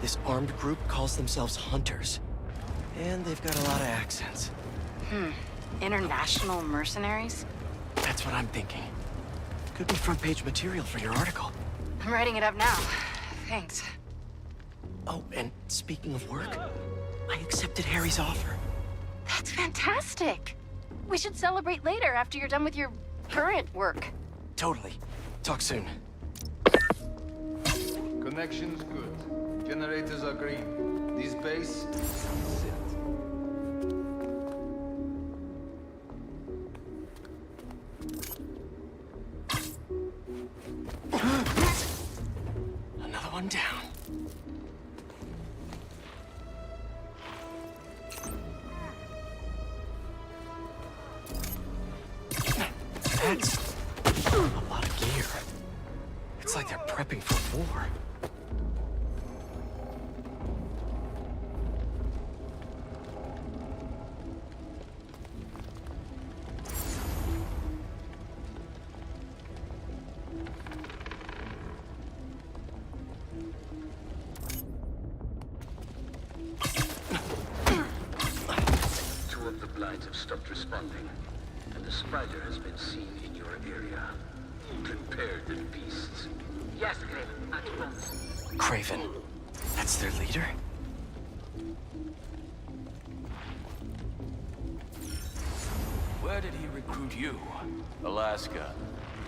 This armed group calls themselves Hunters. And they've got a lot of accents. International mercenaries? That's what I'm thinking. Could be front page material for your article. I'm writing it up now. Thanks. Oh, and speaking of work, I accepted Harry's offer. That's fantastic. We should celebrate later after you're done with your current work. Totally. Talk soon. Connection's good. Generators are green. This base, set. Another one down. That's a lot of gear. It's like they're prepping for war. Two of the blinds have stopped responding, and the spider has been seen in your area. Prepare the beasts. Yes, Craven, at once. Craven. That's their leader? Where did he recruit you? Alaska.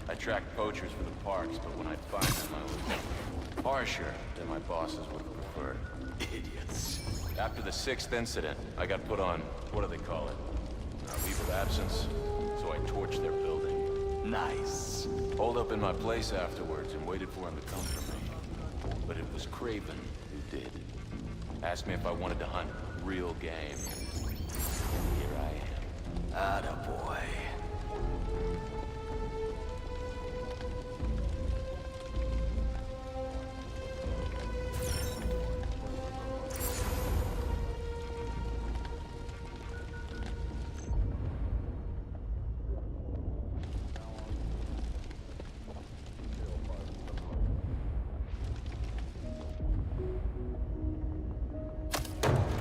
I tracked poachers for the parks, but when I'd find them, I was harsher than my bosses would have preferred. Idiots. After the 6th incident, I got put on, what do they call it? Leave of absence. So I torched their building. Nice. Holed up in my place afterwards and waited for him to come for me. But it was Craven who did. Asked me if I wanted to hunt real game. And here I am. Attaboy.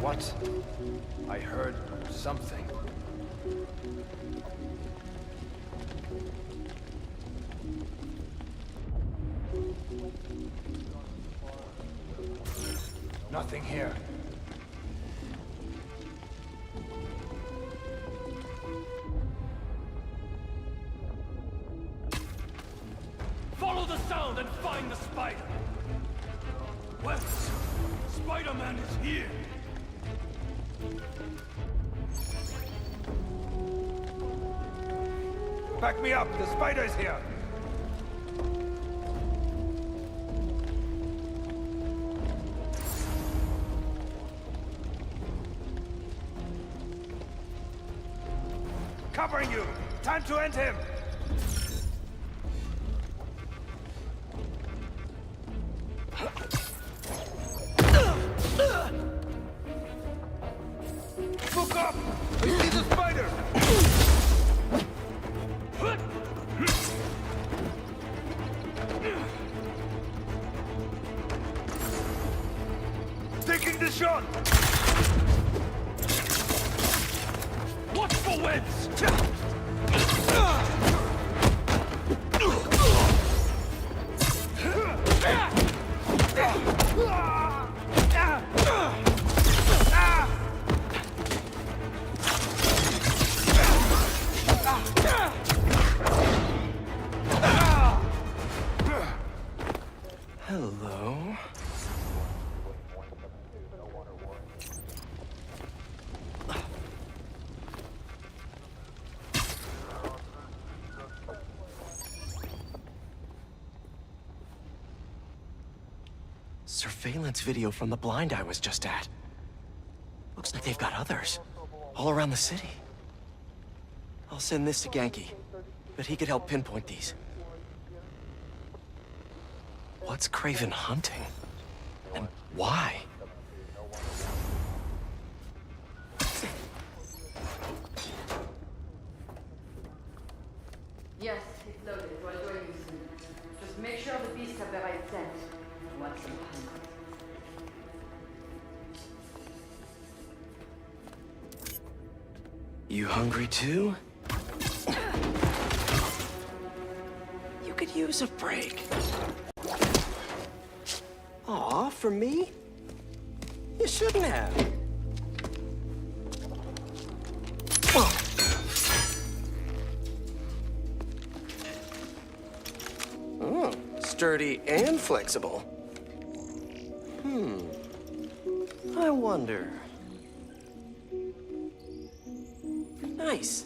What? I heard something. Nothing here. Follow the sound and find the spider. Wes, Spider-Man is here. Back me up! The spider's here! Covering you! Time to end him! Look up! I see the spider! Taking the shot! Watch for webs! Hello? Surveillance video from the blind I was just at. Looks like they've got others. All around the city. I'll send this to Genki. But he could help pinpoint these. What's Craven hunting? And why? Yes, it's loaded. What do I use? Just make sure the beasts have the right scent. What's in You hungry too? You could use a break. Aw, for me? You shouldn't have. Oh, sturdy and flexible. I wonder. Nice.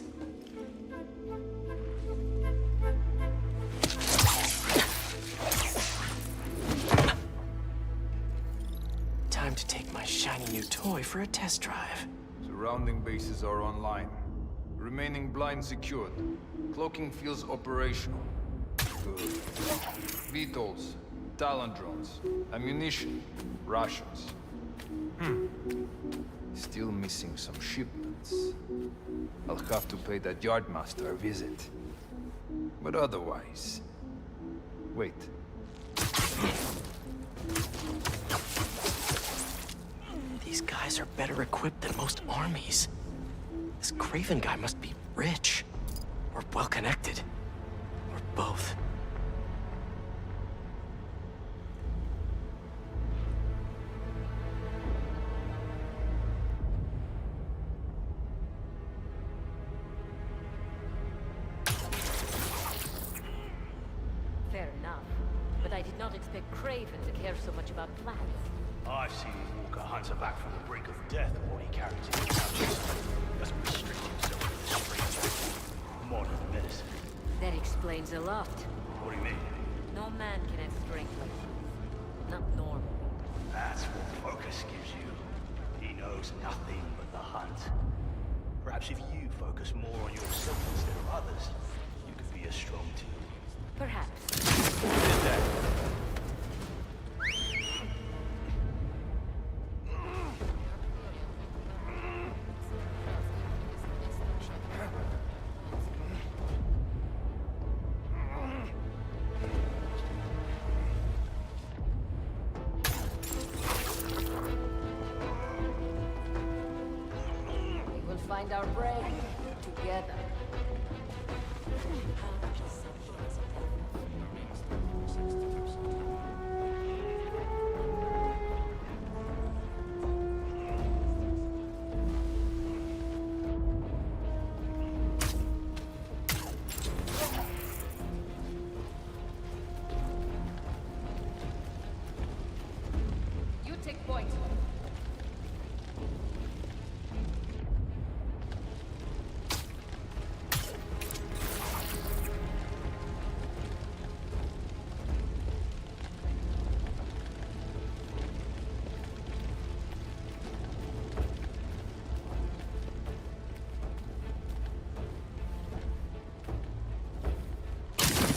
Time to take my shiny new toy for a test drive. Surrounding bases are online. Remaining blind secured. Cloaking fields operational. Good. VTOLs, Talon drones, ammunition, rations. Still missing some shipments. I'll have to pay that yardmaster a visit. But otherwise... Wait. These guys are better equipped than most armies. This Craven guy must be rich. Or well-connected. Or both. Fair enough. But I did not expect Craven to care so much about plans. I've seen Walker hunter back from the brink of death while he carries his couches. Doesn't restrict himself to the streets. Modern medicine. That explains a lot. What do you mean? No man can have strength like this. Not normal. That's what Focus gives you. He knows nothing but the hunt. Perhaps if you focus more on yourself instead of others, you could be as strong too. Perhaps. Is that? We will find our prey together. You take point.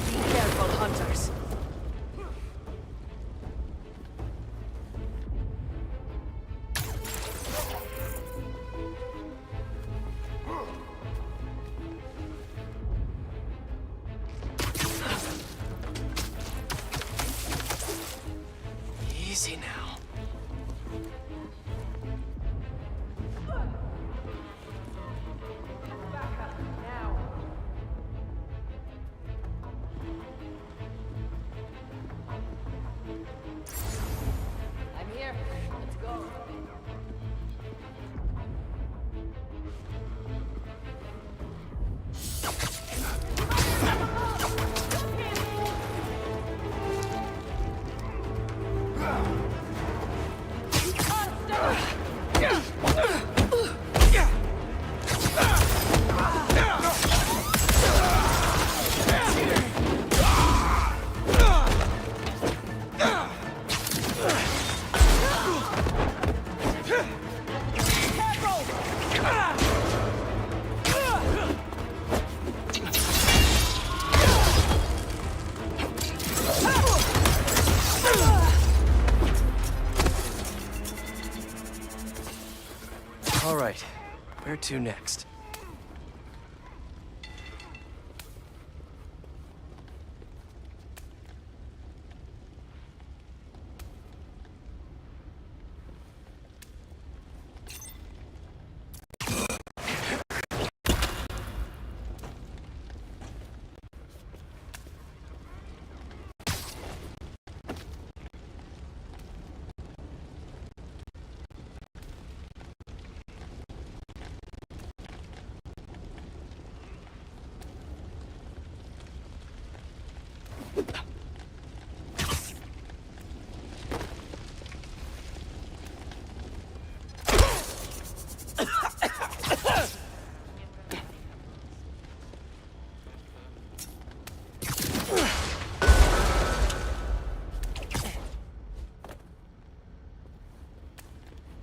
Be careful, hunters. Easy now. I'm here. Let's go. All right, where to next?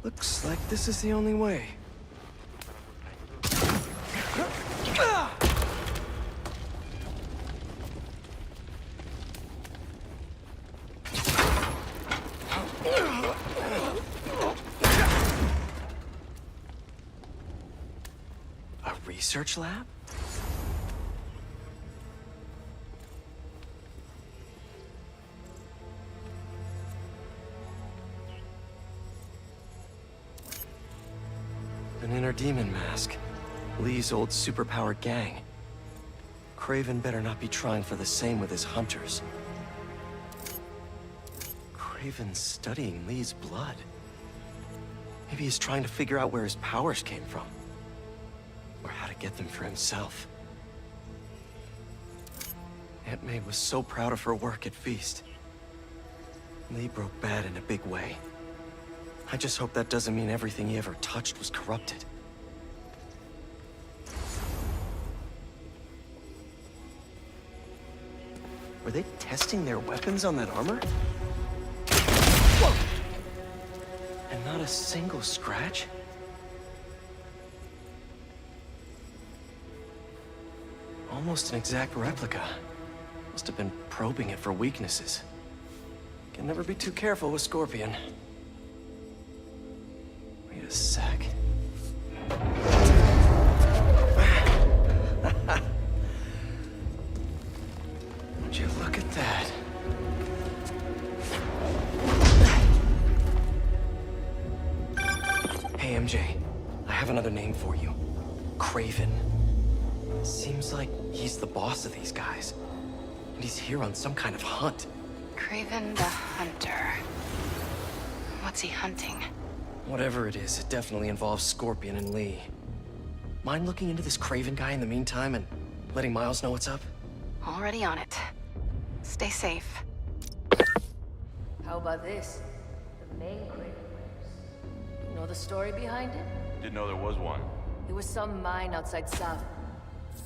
Looks like this is the only way. research lab? An inner demon mask. Lee's old superpowered gang. Kraven better not be trying for the same with his hunters. Kraven's studying Lee's blood. Maybe he's trying to figure out where his powers came from. Or how to get them for himself. Aunt May was so proud of her work at Feast. Lee broke bad in a big way. I just hope that doesn't mean everything he ever touched was corrupted. Were they testing their weapons on that armor? Whoa! And not a single scratch? Almost an exact replica. Must have been probing it for weaknesses. Can never be too careful with Scorpion. Wait a sec. Would you look at that? Hey, MJ. I have another name for you. Kraven. Seems like he's the boss of these guys. And he's here on some kind of hunt. Kraven the Hunter. What's he hunting? Whatever it is, it definitely involves Scorpion and Lee. Mind looking into this Kraven guy in the meantime and letting Miles know what's up? Already on it. Stay safe. How about this? The main Kraven. You know the story behind it? Didn't know there was one. There was some mine outside South.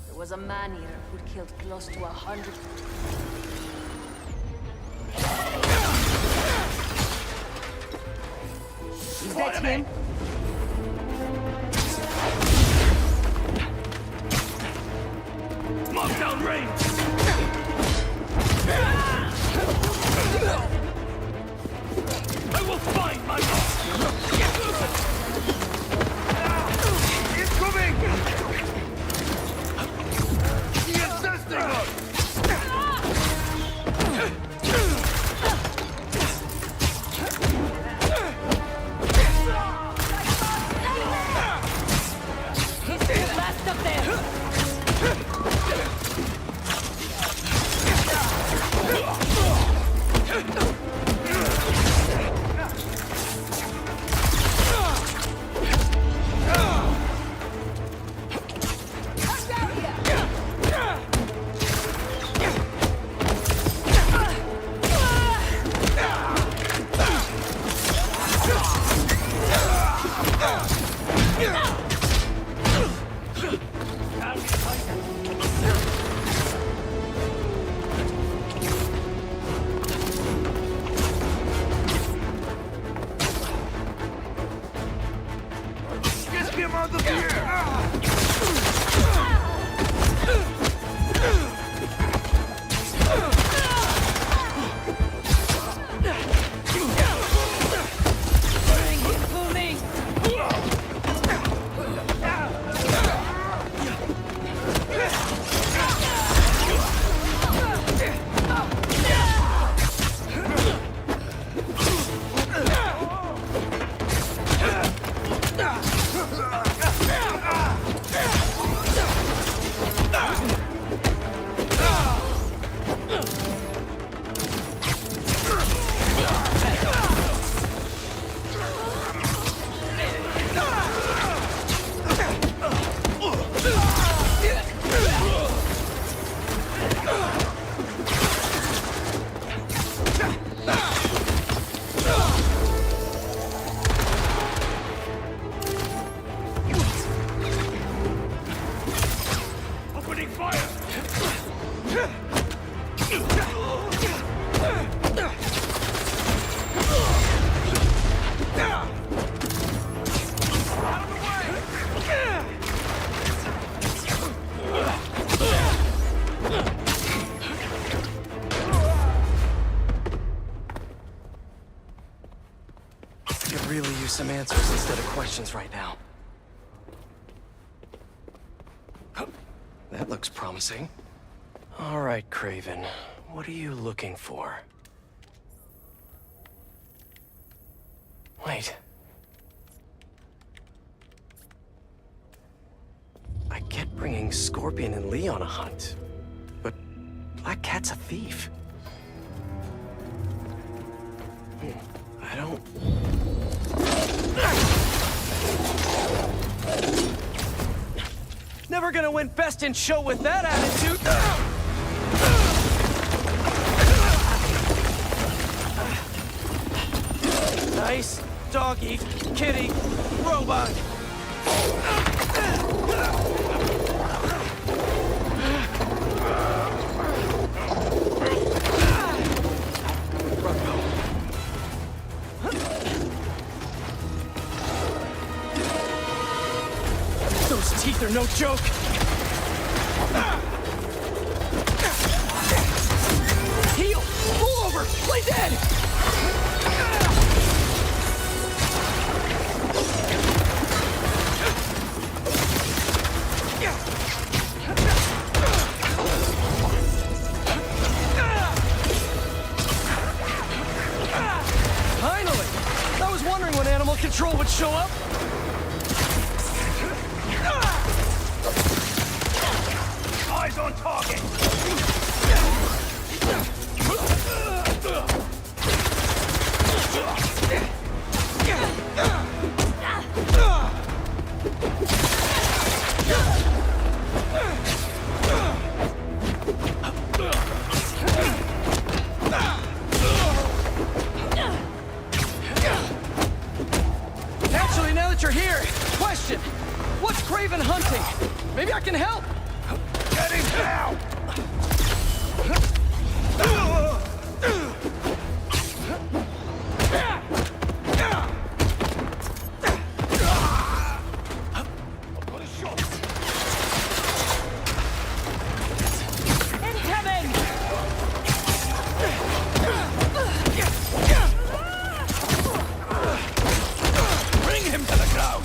There was a man-eater who'd killed close to 100... Is that him? Lockdown range! I will find my boss! Incoming! The ancestor! Some answers instead of questions right now. That looks promising. All right, Craven. What are you looking for? Wait. I get bringing Scorpion and Lee on a hunt, but Black Cat's a thief. I don't... Never gonna win Best in Show with that attitude! Nice, doggy, kitty, robot! Those teeth are no joke! Heal! Roll over! Play dead! Finally! I was wondering when Animal Control would show up. Eyes on target! Actually, now that you're here, question. What's Craven hunting? Maybe I can help. Get him down! Bring him to the ground.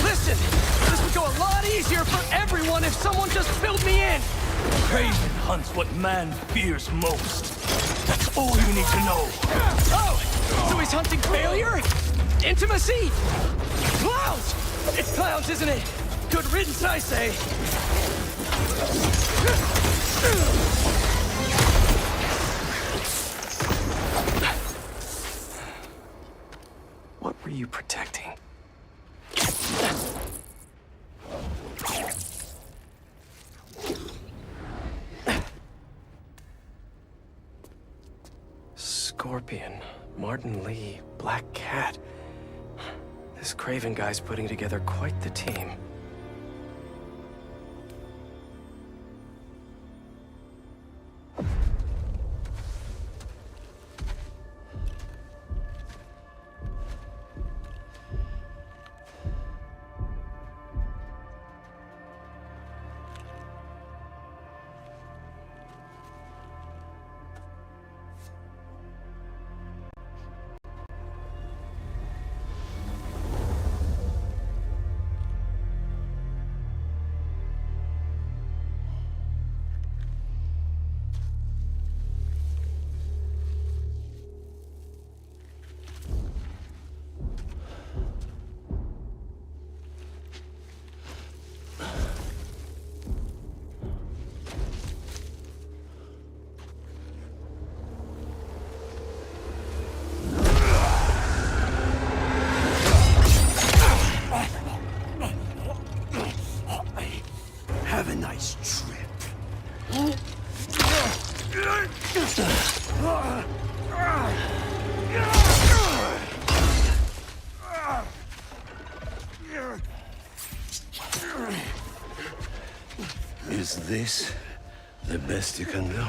Listen, this would go a lot easier for everyone if someone just filled me in. Craven hunts what man fears most. That's all you need to know. Oh, so he's hunting failure? Intimacy? Clowns! It's clowns, isn't it? Good riddance, I say. What were you protecting? Scorpion, Martin Lee, Black Cat. This Craven guy's putting together quite the team. Have a nice trip. Is this the best you can do?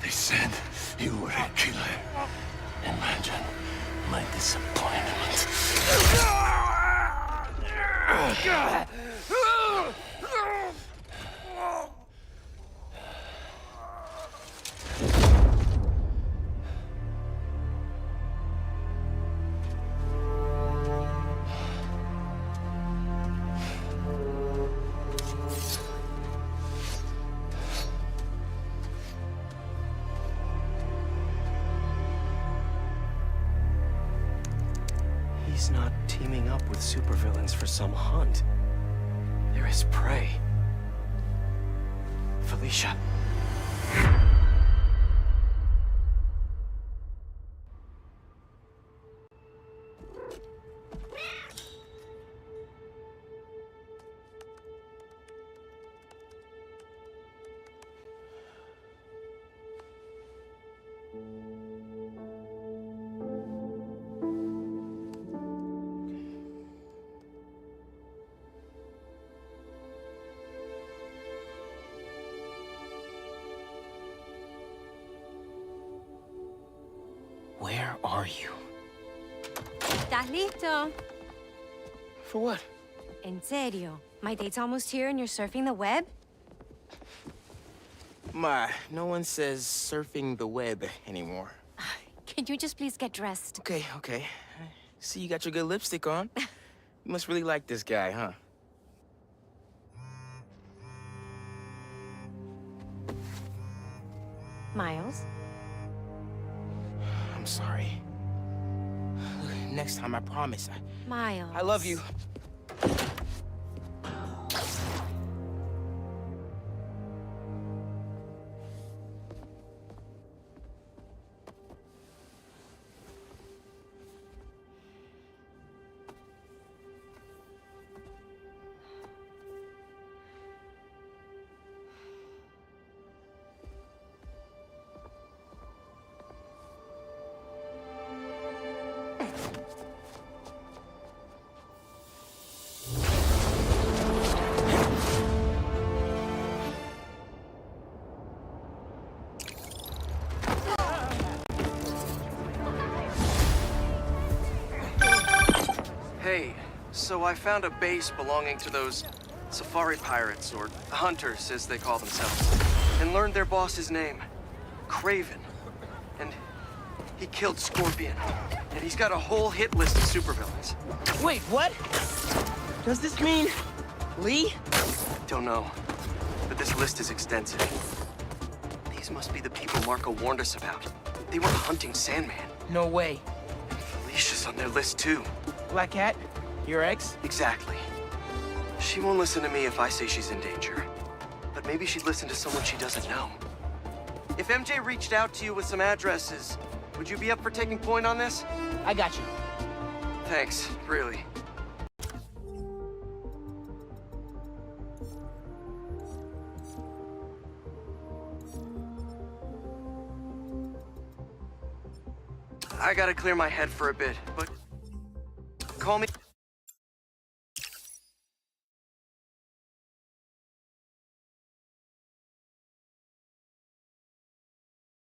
They said you were a killer. Imagine my disappointment. supervillains for some hunt. There is prey. Felicia. Where are you? ¿Estás listo? For what? En serio? My date's almost here and you're surfing the web? Ma, no one says surfing the web anymore. Can you just please get dressed? Okay, okay. See, you got your good lipstick on. You must really like this guy, huh? Miles? I'm sorry. Look, next time, I promise. Miles. I love you. Hey, so I found a base belonging to those safari pirates, or hunters as they call themselves, and learned their boss's name, Kraven. And he killed Scorpion, and he's got a whole hit list of supervillains. Wait, what? Does this mean Lee? Don't know, but this list is extensive. These must be the people Marco warned us about. They were hunting Sandman. No way. And Felicia's on their list too. Black Cat? Your ex? Exactly. She won't listen to me if I say she's in danger. But maybe she'd listen to someone she doesn't know. If MJ reached out to you with some addresses, would you be up for taking point on this? I got you. Thanks, really. I gotta clear my head for a bit, but call me.